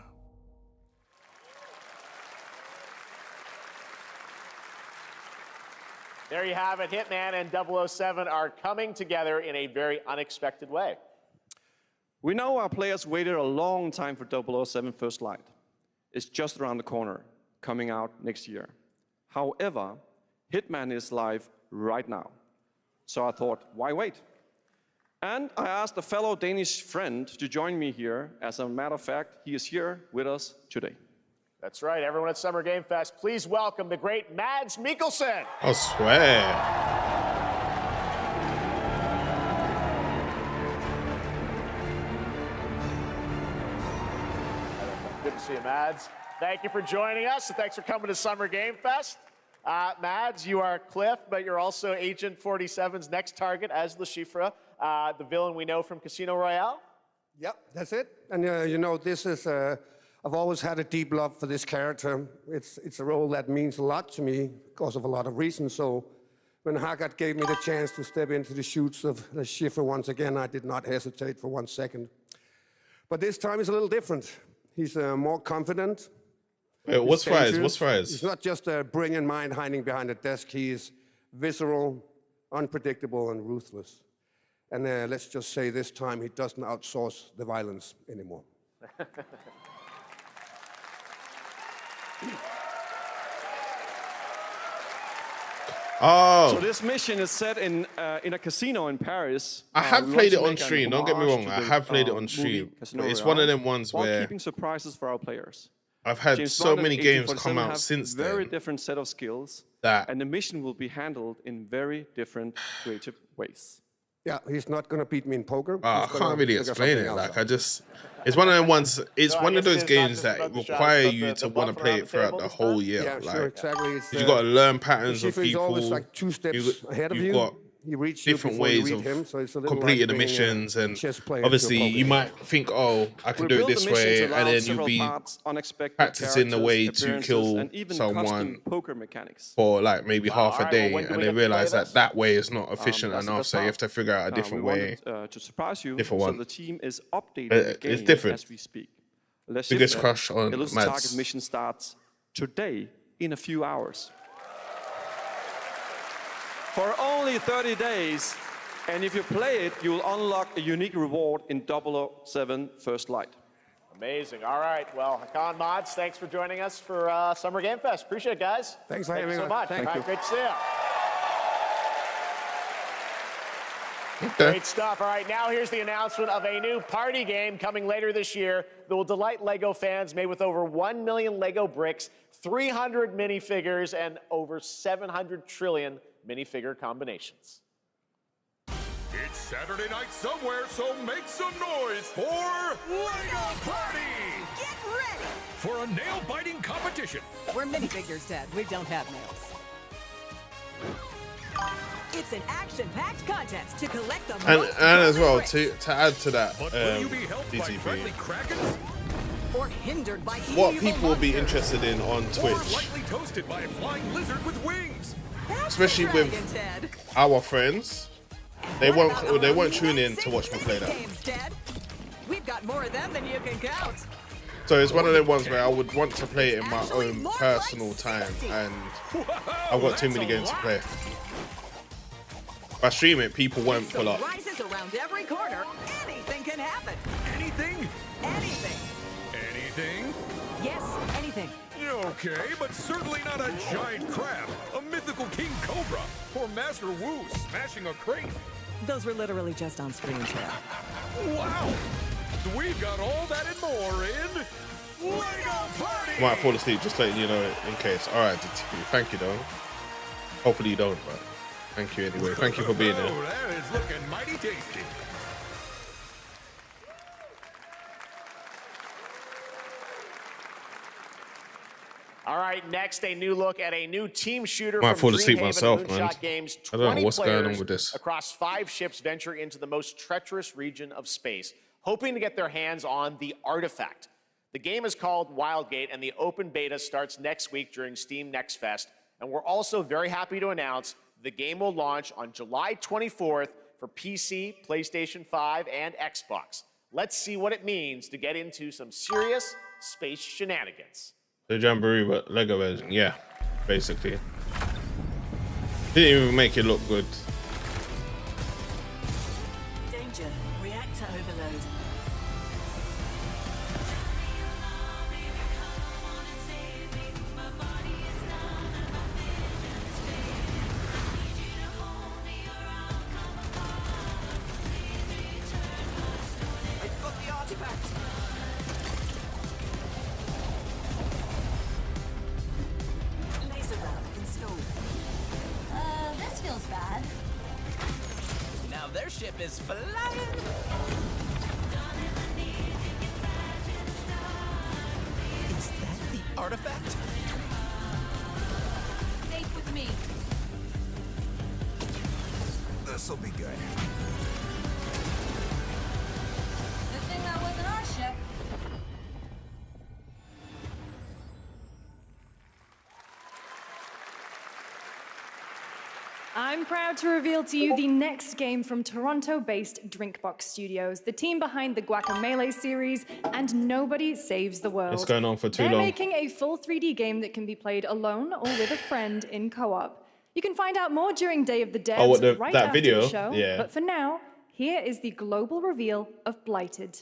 There you have it. Hitman and 007 are coming together in a very unexpected way. We know our players waited a long time for 007 First Light. It's just around the corner, coming out next year. However, Hitman is live right now. So I thought, why wait? And I asked a fellow Danish friend to join me here. As a matter of fact, he is here with us today. That's right, everyone at Summer Game Fest, please welcome the great Mads Mikkelsen. I swear. Good to see you, Mads. Thank you for joining us, and thanks for coming to Summer Game Fest. Mads, you are Cliff, but you're also Agent 47's next target as Le Chiffre, the villain we know from Casino Royale. Yep, that's it. And you know, this is, I've always had a deep love for this character. It's a role that means a lot to me because of a lot of reasons. So when Haggard gave me the chance to step into the shoes of Le Chiffre once again, I did not hesitate for 1 second. But this time is a little different. He's more confident. What's fries? What's fries? He's not just a brilliant mind hiding behind a desk. He is visceral, unpredictable, and ruthless. And let's just say this time he doesn't outsource the violence anymore. Oh. So this mission is set in a casino in Paris. I have played it on stream. Don't get me wrong. I have played it on stream. But it's one of them ones where keeping surprises for our players. I've had James so Bond many and games Agent come 47 out have since then. Very different set of skills. And the mission will be handled in very different creative ways. Yeah, he's not going to beat me in poker. I can't really explain it. Like, it's one of them ones. It's one of those games that require you to want to play it throughout the whole year. Yeah, like, sure, exactly. you got to learn patterns of people. Always like 2 steps ahead of you. You've got different ways of completing the missions, and obviously you might think, oh, I can do it this way, and then you'll be practicing the way to kill someone for like maybe half a day, and then realize that that way is not efficient enough, so you have to figure out a different way. To surprise you, different one. So the team is updating the game it's different. as we speak. Biggest crush on Elusive Mads. Target mission starts today in a few hours. For only 30 days, and if you play it, you will unlock a unique reward in 007 First Light. Amazing. All right. Well, Hakan, Mads, thanks for joining us for Summer Game Fest. Appreciate it, guys. Thanks for having me. Thank you so much. Thank All you. right, great to see you. Okay. Great stuff. All right, now here's the announcement of a new party game coming later this year that will delight LEGO fans, made with over 1 million LEGO bricks, 300 minifigures, and over 700 trillion minifigure combinations. It's Saturday night somewhere, so make some noise for LEGO Party! Get ready for a nail-biting competition. We're minifigures, Dad. We don't have nails. It's an action-packed contest to collect the most And as well, bricks. to add to that, But will you be helped by DCP, friendly krakens? Or hindered by what evil people will be monsters. interested in on Or Twitch, lightly toasted by a flying lizard with wings? That's especially the with dragon, Ted. our friends, they won't tune in to watch me play that. Games, Ted. We've got more of them than you can count. So it's one of them ones where I would want to play it in my own personal time, and I've got too many games to play. If I stream it, people won't pull up. Rises around every corner. Anything can happen. Anything? Anything. Anything? Yes, anything. Okay, but certainly not a giant crab, a mythical king cobra, or Master Wu smashing a crate. Those were literally just on screen, Ted. Wow! We've got all that and more in Lego Party! I might fall asleep, just letting you know in case. Alright, DTP, thank you though. Hopefully you don't, but thank you anyway. Thank you for being there. Oh, that is looking mighty tasty. All right, next, a new look at a new team shooter Might from fall asleep Dreamhaven myself, Moonshot man. Games. I don't know 20 what's going on players with this. across 5 ships venture into the most treacherous region of space, hoping to get their hands on the artifact. The game is called Wildgate, and the open beta starts next week during Steam Next Fest. And we're also very happy to announce the game will launch on July 24th for PC, PlayStation 5, and Xbox. Let's see what it means to get into some serious space shenanigans. The Jamboree, but Lego version, yeah, basically. Didn't even make it look good. Danger. Reactor overload. I've got the artifact. Laser round installed. This feels bad. Now their ship is flying. Is that the artifact? Safe with me. This'll be good. Good thing that wasn't our ship. I'm proud to reveal to you the next game from Toronto-based Drinkbox Studios, the team behind the Guacamelee series and Nobody Saves the World. It's going on for too They're long. making a full 3D game that can be played alone or with a friend in co-op. You can find out more during Day of the Devs Oh, what, right that after video? the show. Yeah. But for now, here is the global reveal of Blighted.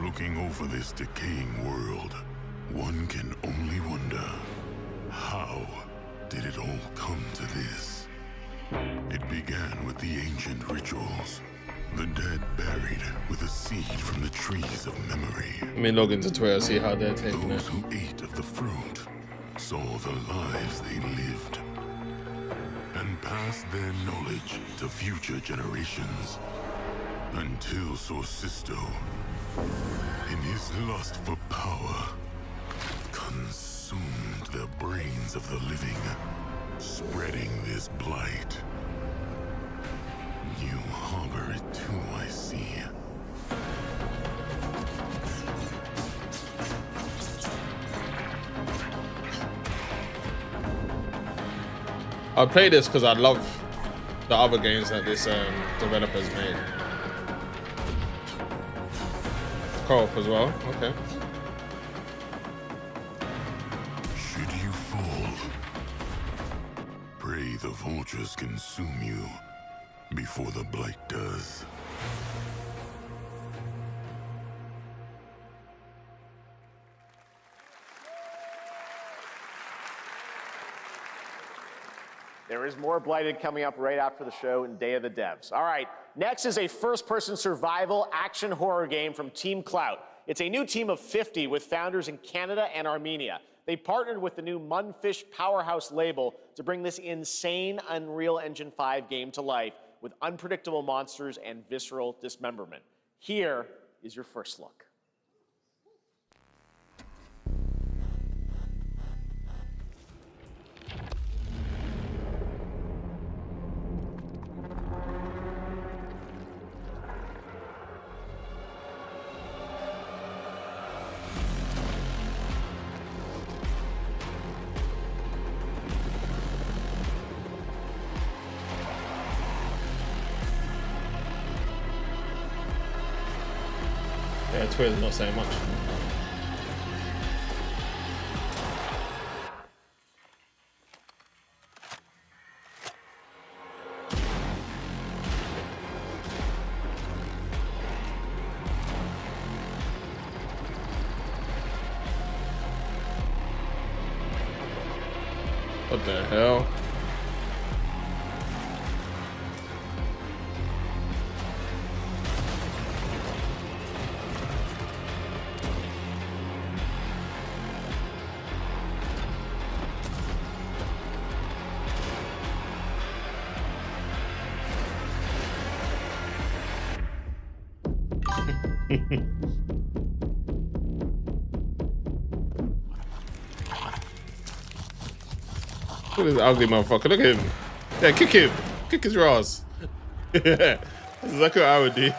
Looking over this decaying world, one can only wonder, how did it all come to this? It began with the ancient rituals, the dead buried with a seed from the trees of memory. Let me log into Twitter, see how they're taking it. Those who ate of the fruit saw the lives they lived and passed their knowledge to future generations until Sorcisto, in his lust for power, consumed the brains of the living, spreading this blight. You harbor it too, I see. I'll play this because I love the other games that this developer's made. Co-op as well, okay. Should you fall, pray the vultures consume you before the blight does. There is more Blighted coming up right after the show in Day of the Devs. All right, next is a first-person survival action horror game from Team Clout. It's a new team of 50 with founders in Canada and Armenia. They partnered with the new Munfish Powerhouse label to bring this insane Unreal Engine 5 game to life with unpredictable monsters and visceral dismemberment. Here is your first look. Yeah, Twitter's not saying much. What the hell? Look at this ugly motherfucker. Look at him. Yeah, kick him. Kick his ass. That's exactly what I would do.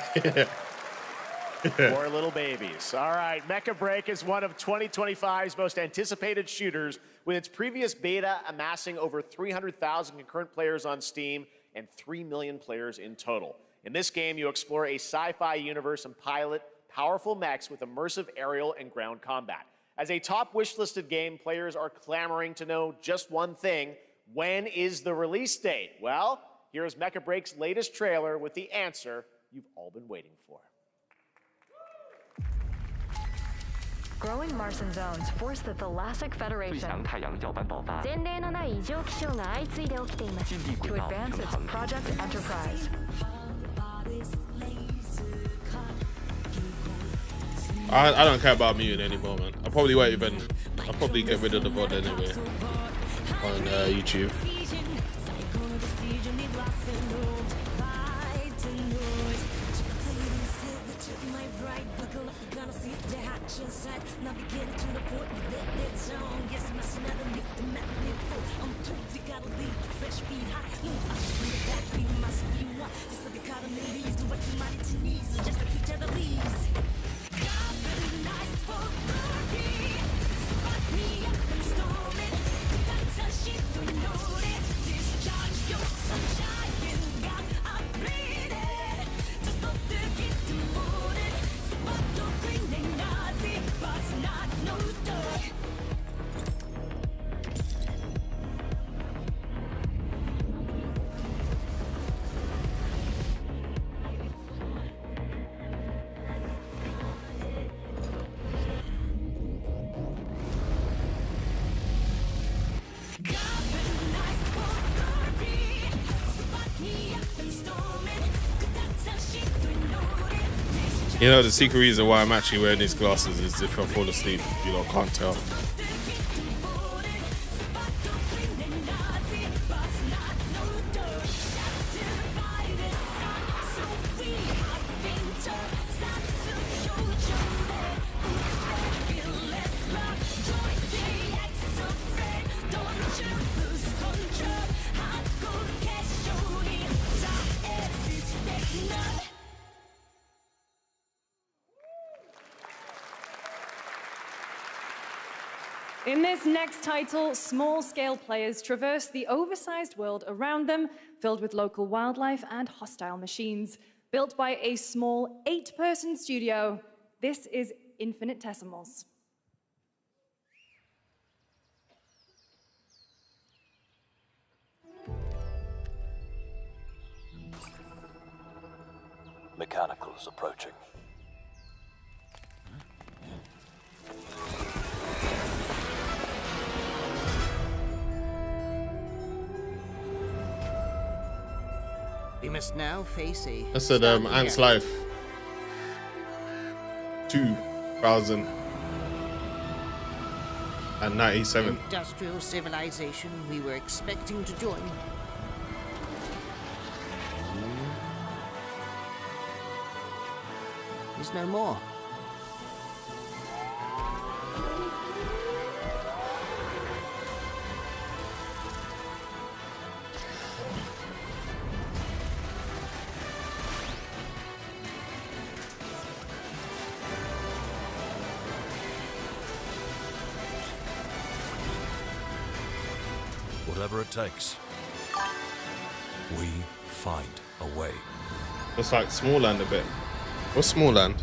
Poor little babies. All right, Mecha Break is one of 2025's most anticipated shooters, with its previous beta amassing over 300,000 concurrent players on Steam and 3 million players in total. In this game, you explore a sci-fi universe and pilot powerful mechs with immersive aerial and ground combat. As a top wish-listed game, players are clamoring to know just one thing: when is the release date? Well, here's Mecha Break's latest trailer with the answer you've all been waiting for. Growing Martian zones force the Thalassic Federation to advance its Project Enterprise. I don't care about muting anymore, man. I'll probably get rid of the VOD anyway on YouTube. You know, the secret reason why I'm actually wearing these glasses is if I fall asleep, you lot can't tell. In this next title, small-scale players traverse the oversized world around them, filled with local wildlife and hostile machines. Built by a small 8-person studio, this is Infinitesimals. Mechanicals approaching. We must now face a... That's at Ant's Life 2097. Industrial civilization we were expecting to join. Is no more. Whatever it takes, we find a way. Looks like Small Land a bit. What's Small Land?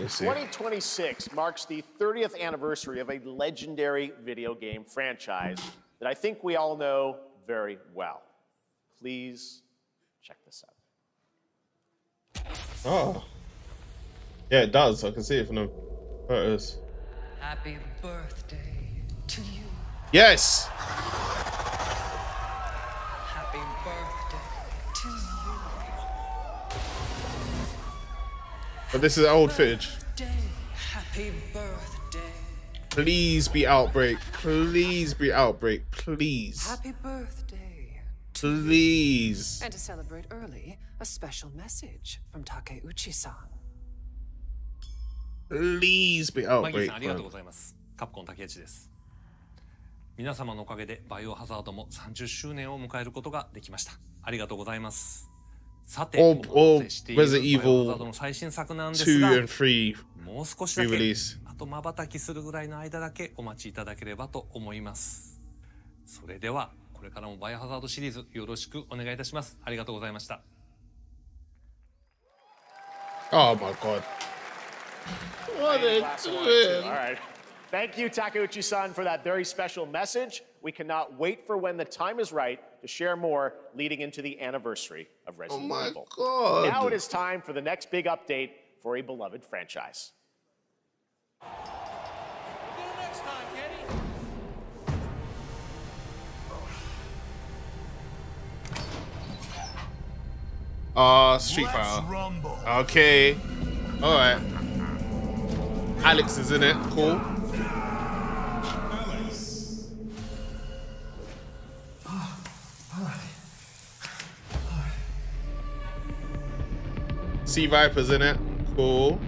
me see. 2026 marks the 30th anniversary of a legendary video game franchise that I think we all know very well. Please check this out. Oh. Yeah, it does. I can see it from the photos. Happy birthday to you. Yes! Happy birthday to you. But this is old footage. Happy birthday. Please be Outbreak. Please be Outbreak. Please. Happy birthday. Please. And to celebrate early, a special message from Takeuchi-san. Please be Outbreak. ありがとうございます。カプコン竹内です。皆様のおかげでバイオハザードも30周年を迎えることができました。ありがとうございます。さて、All Resident Resident Evil の最新作なんです2が、 and 3もう少しだけ re-release. あと瞬きするぐらいの間だけお待ちいただければと思います。それではこれからもバイオハザードシリーズよろしくお願いいたします。ありがとうございました。Oh my god. What are they doing? All right. Thank you, Takeuchi-san, for that very special message. We cannot wait for when the time is right to share more leading into the anniversary of Resident Evil. God. Now it is time for the next big update for a beloved franchise. Street Fighter. Okay. Alright. Alex is in it. Cool. Sea Viper's in it. Cool.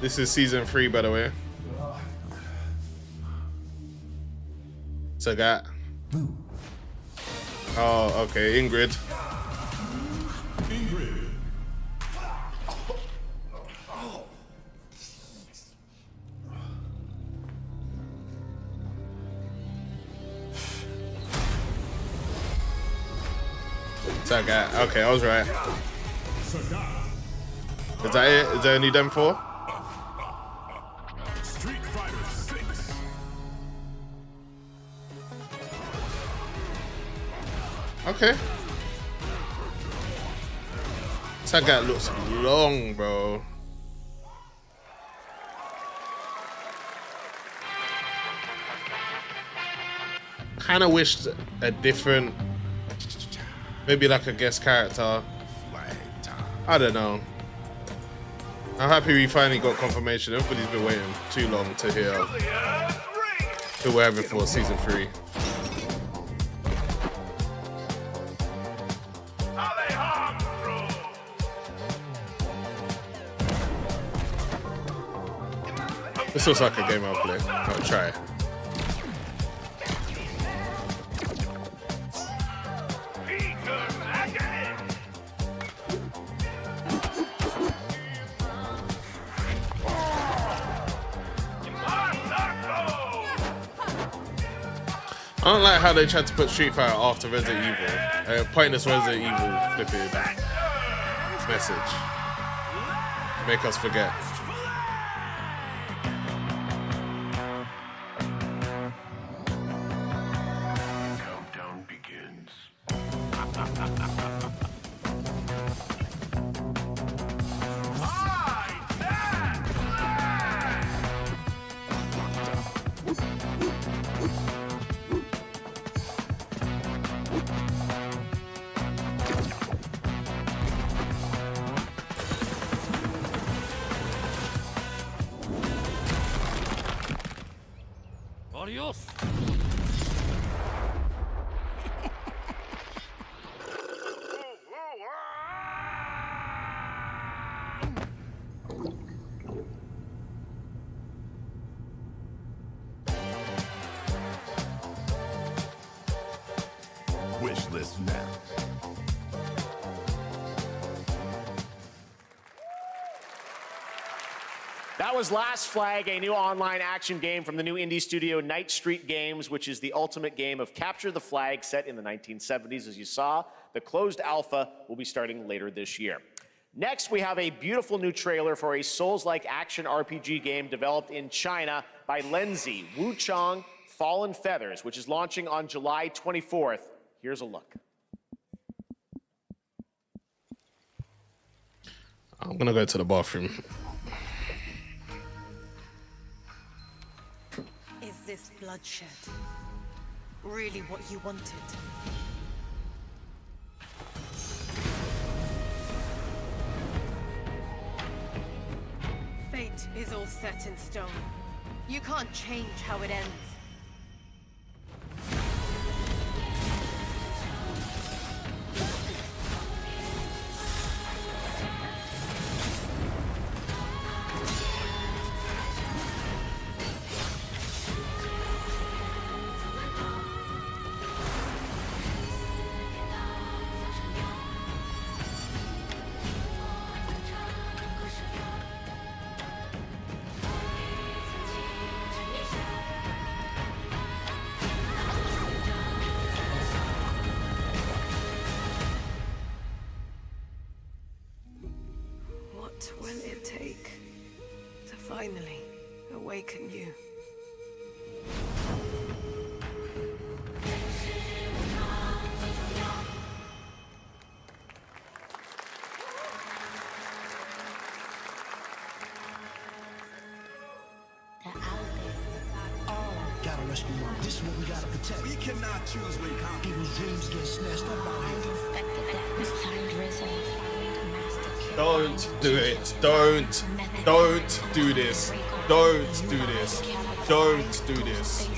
This is season 3, by the way. So got. Oh, okay. Ingrid. So got. Okay, I was right. Is that it? Is there only them 4? Okay. Sagat looks long, bro. Kinda wished a different, maybe like a guest character. I don't know. I'm happy we finally got confirmation. Everybody's been waiting too long to hear who we're having for season 3. This looks like a game I'll play. I'll try. I don't like how they tried to put Street Fighter after Resident Evil. Pointless Resident Evil flipping message. Make us forget. Countdown begins. Adios. Wish list now. That was Last Flag, a new online action game from the new indie studio Night Street Games, which is the ultimate game of capture the flag set in the 1970s, as you saw. The closed alpha will be starting later this year. Next, we have a beautiful new trailer for a Souls-like action RPG game developed in China by Lenzi, Wuchang Fallen Feathers, which is launching on July 24th. Here's a look. I'm gonna go to the bathroom. Is this bloodshed really what you wanted? Fate is all set in stone. You can't change how it ends. What will it take to finally awaken you? Gotta rescue them. This is what we gotta protect. We cannot choose when people's dreams get snatched up out here. Don't do it. Don't do this. Don't do this. Don't do this.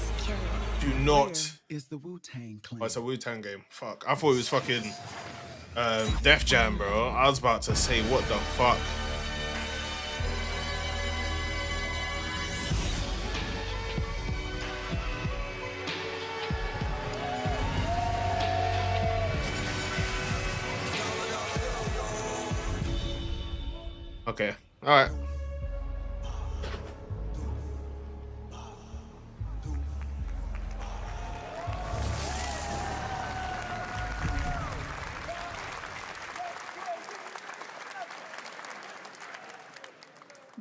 Do not. Is the Wu-Tang Clan. Oh, it's a Wu-Tang game. Fuck. I thought it was fucking Def Jam, bro. I was about to say, what the fuck? Okay. All right.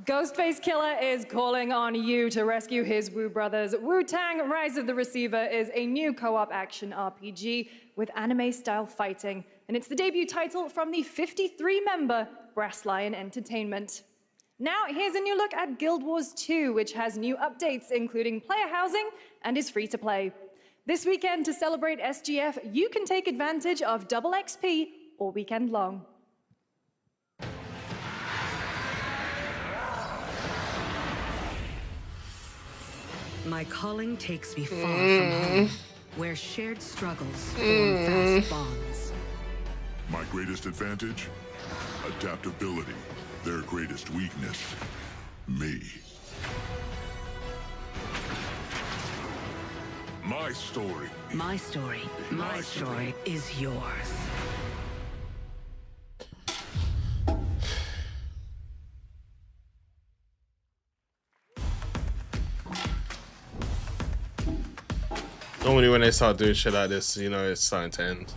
Ghostface Killer is calling on you to rescue his Wu brothers. Wu-Tang Rise of the Receiver is a new co-op action RPG with anime-style fighting, and it's the debut title from the 53-member Brass Lion Entertainment. Now, here's a new look at Guild Wars 2, which has new updates, including player housing, and is free to play. This weekend, to celebrate SGF, you can take advantage of double XP all weekend long. My calling takes me far from home, where shared struggles form fast bonds. My greatest advantage? Adaptability. Their greatest weakness? Me. My story. My story is yours. Normally when they start doing shit like this, you know it's starting to end.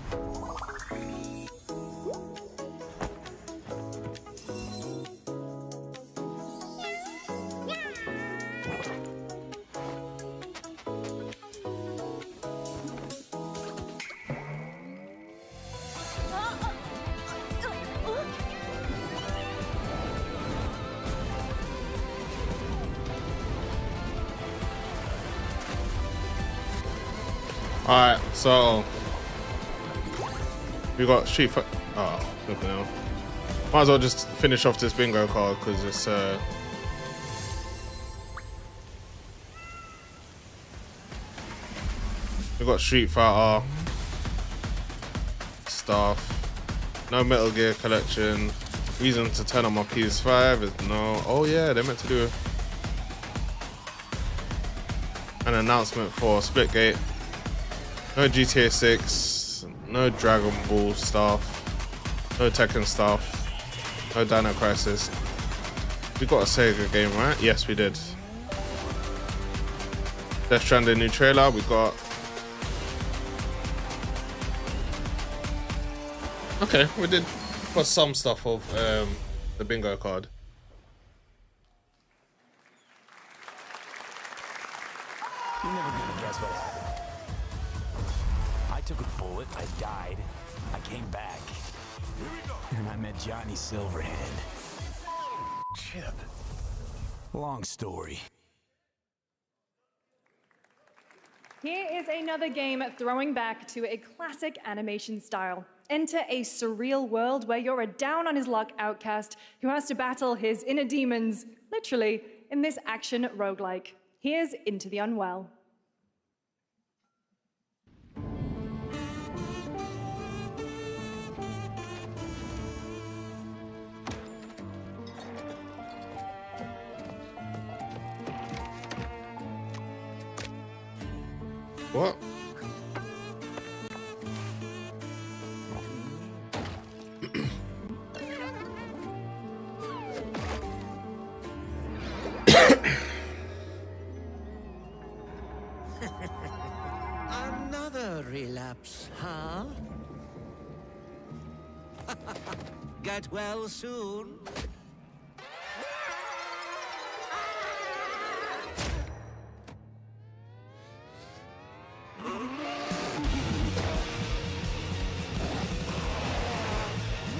Alright, so we got Street Fighter. Oh, flipping hell. Might as well just finish off this bingo card because it's we got Street Fighter stuff. No Metal Gear collection. Reason to turn on my PS5 is no. Oh yeah, they're meant to do an announcement for Splitgate. No GTA 6, no Dragon Ball stuff, no Tekken stuff, no Dino Crisis. We got a Sega game, right? Yes, we did. Death Stranding new trailer. We got Okay, we did for some stuff of the bingo card. You're never gonna guess what happened. I took a bullet, I died, I came back. Here we go. And I met Johnny Silverhand. Chip. Long story. Here is another game throwing back to a classic animation style. Enter a surreal world where you're a down-on-his-luck outcast who has to battle his inner demons, literally, in this action roguelike. Here's Into the Unwell. What? Another relapse, huh? Get well soon.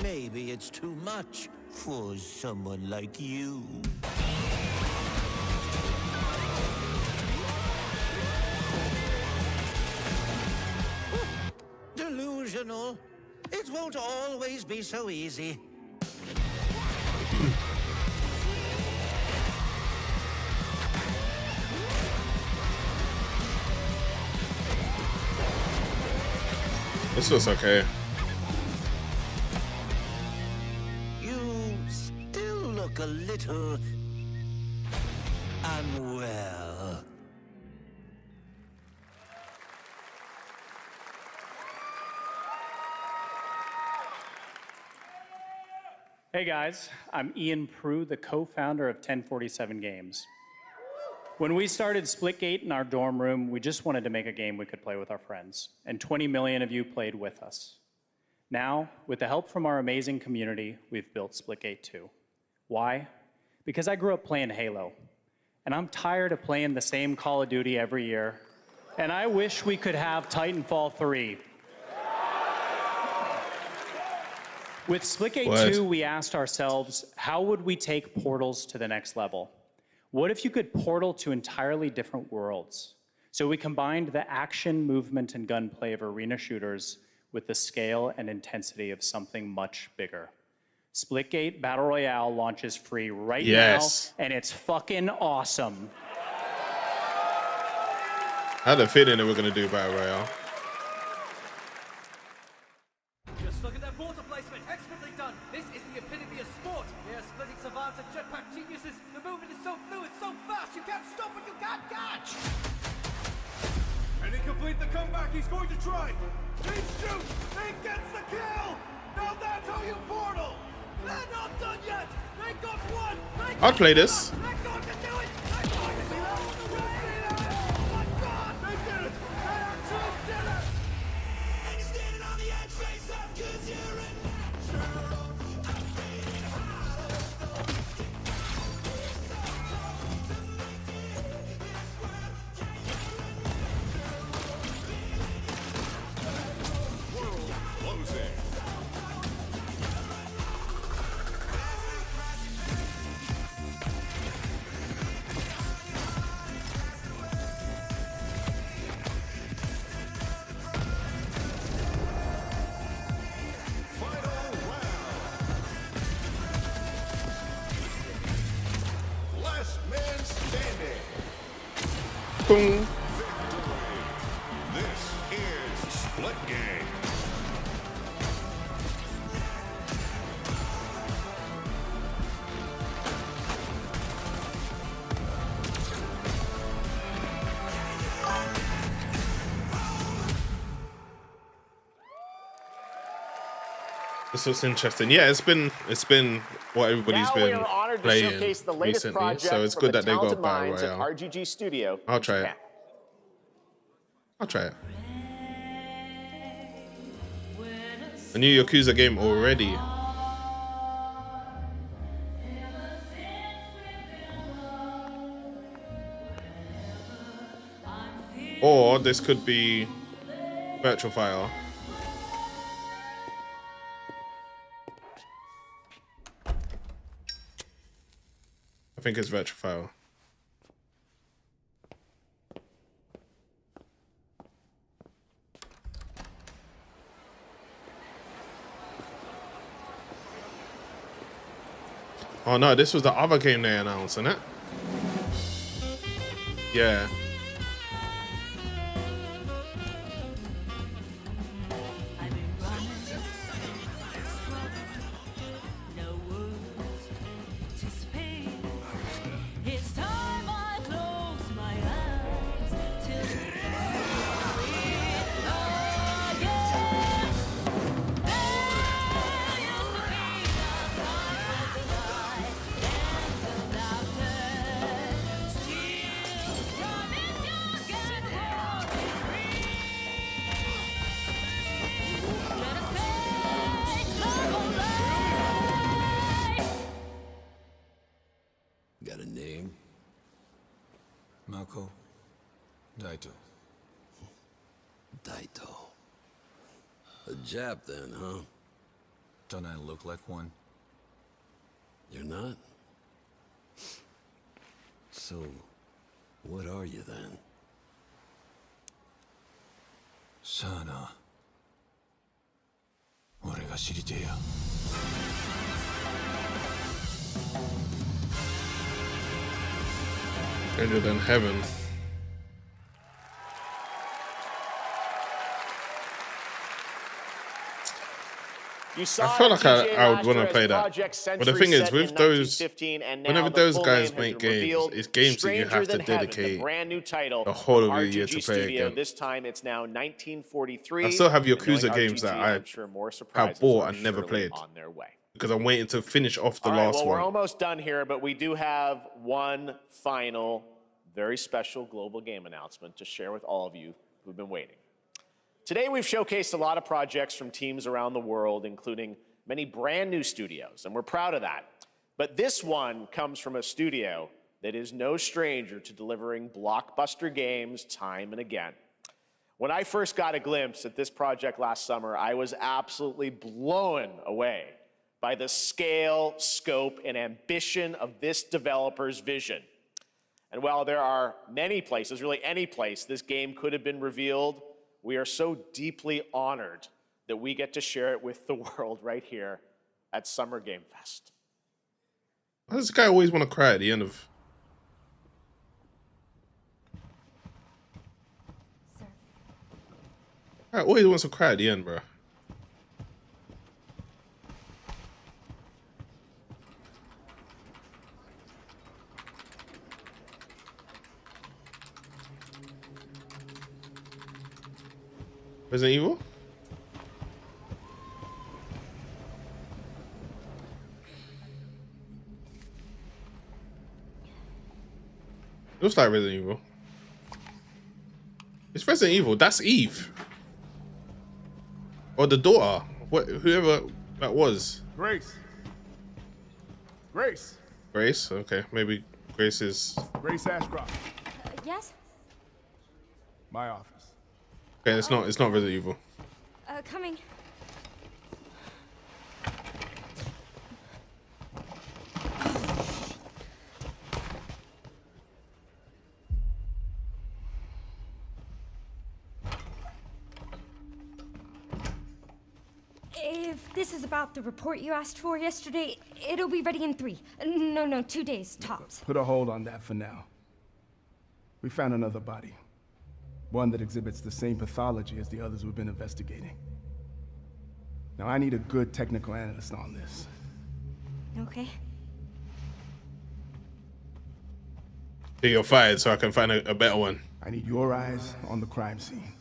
Maybe it's too much for someone like you. Delusional. It won't always be so easy. This looks okay. You still look a little unwell. Hey guys, I'm Ian Prue, the co-founder of 1047 Games. When we started Splitgate in our dorm room, we just wanted to make a game we could play with our friends, and 20 million of you played with us. Now, with the help from our amazing community, we've built Splitgate 2. Why? Because I grew up playing Halo, and I'm tired of playing the same Call of Duty every year, and I wish we could have Titanfall 3. With Splitgate 2, we asked ourselves, how would we take portals to the next level? What if you could portal to entirely different worlds? So we combined the action, movement, and gunplay of arena shooters with the scale and intensity of something much bigger. Splitgate Battle Royale launches free right now, and it's fucking awesome. I had a feeling that we're gonna do Battle Royale. Just look at that water placement, expertly done. This is the epitome of sport. We are splitting savants and jetpack geniuses. The movement is so fluid, so fast, you can't stop what you can't catch. And he complete the comeback, he's going to try. He shoots, he gets the kill. Now that's how you portal. They're not done yet. They got one. I'll play this. They're going to do it. They're going to see that on the way. Oh my God, they did it. They actually did it. And you're standing on the edge, face up, 'cause you're a natural. Boom. This is Splitgate. This looks interesting. Yeah, it's been what everybody's been playing showcase the latest recently, project so it's from good the that they got talented Battle minds at Royale. RGG Studio. I'll try it. I'll try it. A new Yakuza game already. Or this could be Virtual Fire. I think it's Virtual Fire. Oh no, this was the other game they announced, isn't it? Yeah. Got a name? Mako. Daito. Daito. A Jap then, huh? Don't I look like one? You're not? So, what are you then? Sana. 俺が知りてえや。Stranger than heaven. You saw I feel like TJ I would want to last play year as that. Project But the Century thing is, set with in those, 1915, and now whenever the those full guys name has make been games, revealed. it's games that you Stranger have to Than Heaven, the dedicate brand new title the whole of the RGG year to play Studio. again. This time it's now 1943. I still have and knowing Yakuza games that RGG, I I'm sure more have surprises bought are and never surely played on their way. because I'm waiting to finish off the All right, last well, we're one. almost done here, but we do have one final, very special global game announcement to share with all of you who've been waiting. Today, we've showcased a lot of projects from teams around the world, including many brand new studios, and we're proud of that. But this one comes from a studio that is no stranger to delivering blockbuster games time and again. When I first got a glimpse at this project last summer, I was absolutely blown away by the scale, scope, and ambition of this developer's vision. And while there are many places, really any place, this game could have been revealed, we are so deeply honored that we get to share it with the world right here at Summer Game Fest. Why does this guy always want to cry at the end of? I always wants to cry at the end, bro. Resident Evil? Looks like Resident Evil. It's Resident Evil. That's Eve. Or the daughter. Whoever that was. Grace. Grace. Grace? Okay. Maybe Grace is... Grace Ashcroft. Yes? My office. Okay, it's not Resident Evil. Coming. If this is about the report you asked for yesterday, it'll be ready in 3. No, 2 days, tops. Put a hold on that for now. We found another body. One that exhibits the same pathology as the others we've been investigating. Now, I need a good technical analyst on this. Okay. Hey, you're fired, so I can find a better one. I need your eyes on the crime scene.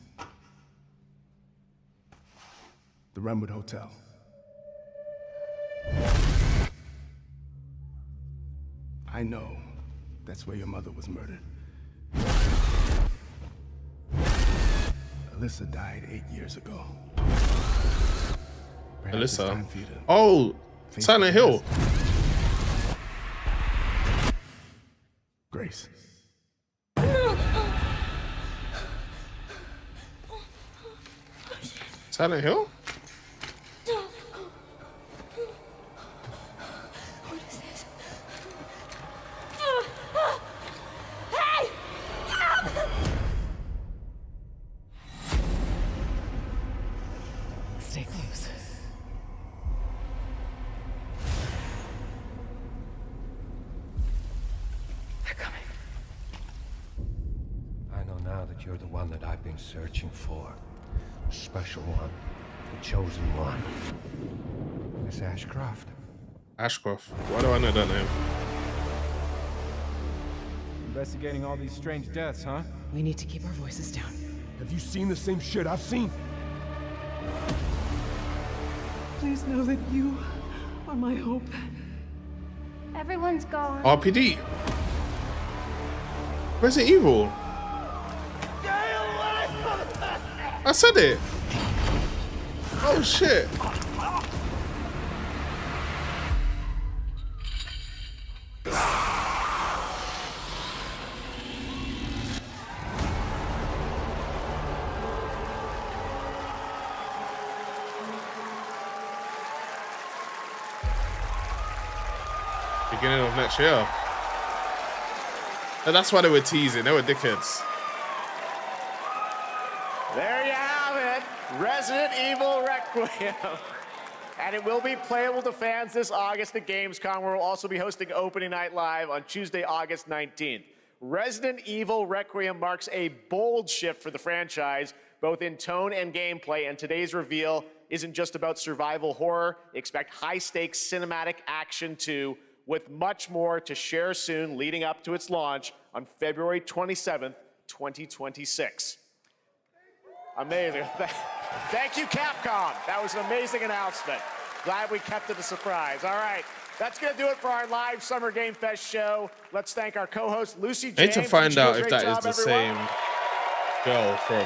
The Renwood Hotel. I know that's where your mother was murdered. Alyssa died 8 years ago. Perhaps it's Alyssa. time for you to Oh, face Silent the Hill. past. Grace. Silent Hill? What is this? Hey! Stay close. They're coming. I know now that you're the one that I've been searching for. The special one. The chosen one. Miss Ashcroft. Ashcroft. Why do I know that name? Investigating all these strange deaths, huh? We need to keep our voices down. Have you seen the same shit I've seen? Please know that you are my hope. Everyone's gone. RPD. Resident Evil. I said it. Oh shit. Beginning of next year. And that's why they were teasing. They were dickheads. There you have it, Resident Evil Requiem. And it will be playable to fans this August at Gamescom, where we'll also be hosting Opening Night Live on Tuesday, August 19th. Resident Evil Requiem marks a bold shift for the franchise, both in tone and gameplay, and today's reveal isn't just about survival horror. Expect high-stakes cinematic action too, with much more to share soon leading up to its launch on February 27th, 2026. Amazing. Thank you, Capcom. That was an amazing announcement. Glad we kept it a surprise. All right, that's going to do it for our live Summer Game Fest show. Let's thank our co-host, Lucy James. I need to find out if that is the everyone. same girl from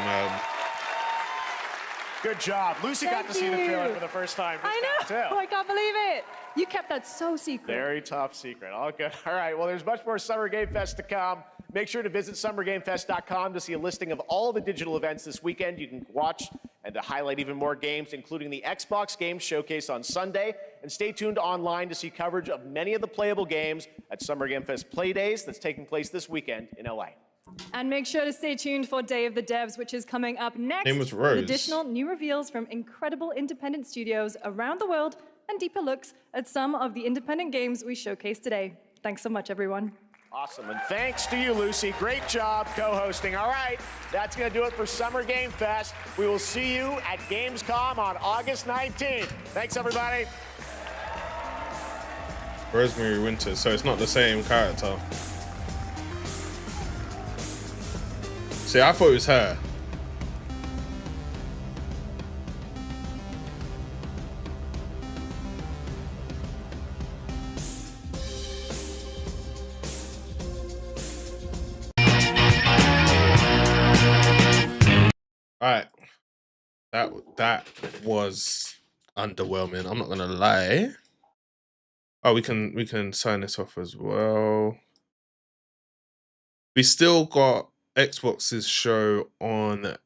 Good job. Lucy got to see the trailer for the first time. I know. Too. I can't believe it. You kept that so secret. Very top secret. All good. All right. Well, there's much more Summer Game Fest to come. Make sure to visit summergamefest.com to see a listing of all the digital events this weekend you can watch and to highlight even more games, including the Xbox Games Showcase on Sunday. And stay tuned online to see coverage of many of the playable games at Summer Game Fest Play Days that's taking place this weekend in LA. And make sure to stay tuned for Day of the Devs, which is coming up next. Name was With Rose. additional new reveals from incredible independent studios around the world and deeper looks at some of the independent games we showcased today. Thanks so much, everyone. Awesome. And thanks to you, Lucy. Great job co-hosting. All right. That's going to do it for Summer Game Fest. We will see you at Gamescom on August 19th. Thanks, everybody. Rosemary Winters, so it's not the same character. See, I thought it was her. Alright. That was underwhelming. I'm not gonna lie. Oh, we can sign this off as well. We still got Xbox's show on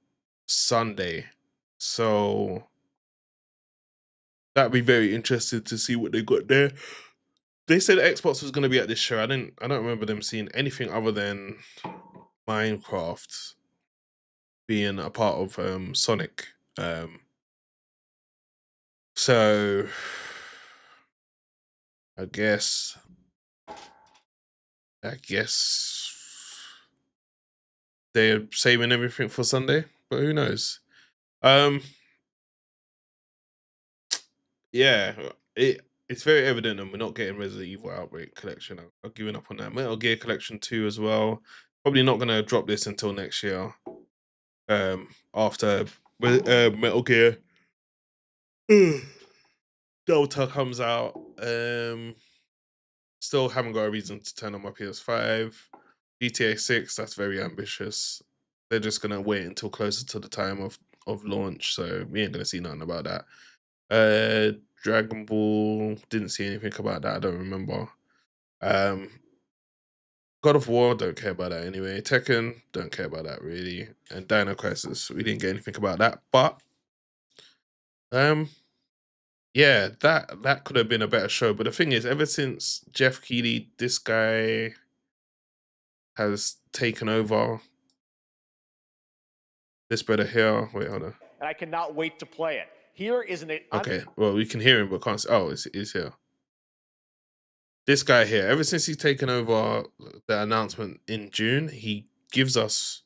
Sunday, so that'd be very interested to see what they got there. They said Xbox was going to be at this show. I don't remember them seeing anything other than Minecraft being a part of Sonic. So I guess they're saving everything for Sunday, but who knows? Yeah, it's very evident that we're not getting Resident Evil Outbreak Collection. I've given up on that. Metal Gear Collection 2 as well. Probably not going to drop this until next year. After Metal Gear Delta comes out. Still haven't got a reason to turn on my PS5. GTA 6, that's very ambitious. They're just gonna wait until closer to the time of launch, so we ain't gonna see nothing about that. Dragon Ball, didn't see anything about that. I don't remember. God of War, don't care about that anyway. Tekken, don't care about that really. And Dino Crisis, we didn't get anything about that. But yeah, that could have been a better show. But the thing is, ever since Jeff Keighley, this guy has taken over. This better here. Wait, hold on. And I cannot wait to play it. Here is an... Okay, well, we can hear him, but can't see. Oh, it's here. This guy here, ever since he's taken over the announcement in June, he gives us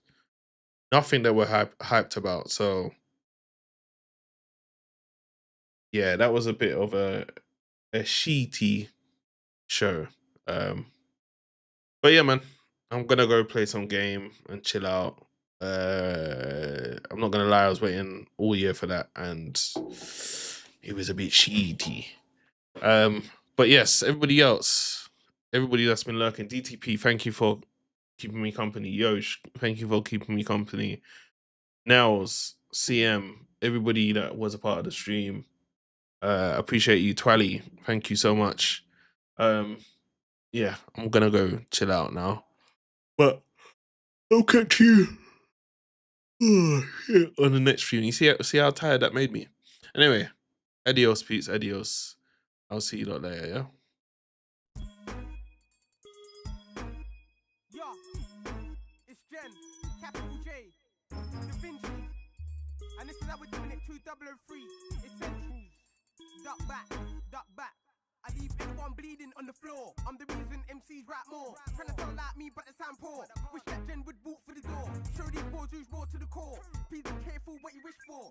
nothing that we're hyped about. So, yeah, that was a bit of a sheety show. But yeah, man, I'm gonna go play some game and chill out. I'm not gonna lie, I was waiting all year for that, and it was a bit sheety. But yes, everybody that's been lurking, DTP, thank you for keeping me company. Yosh, thank you for keeping me company. Nels, CM, everybody that was a part of the stream, appreciate you. Twally, thank you so much. Yeah, I'm gonna go chill out now, but I'll catch you on the next stream. You see how tired that made me. Anyway, adios, peeps, adios. I'll see you lot later, yeah? Yo, it's Jen, capital J, Da Vinci, and this is how we're doing it 2003. Essentials, duck back. I leave anyone bleeding on the floor. I'm the reason MCs rap more. Trying to sound like me, but the sound poor. Wish that Jen would walk through the door. Show these boys who's raw to the core. Please be careful what you wish for.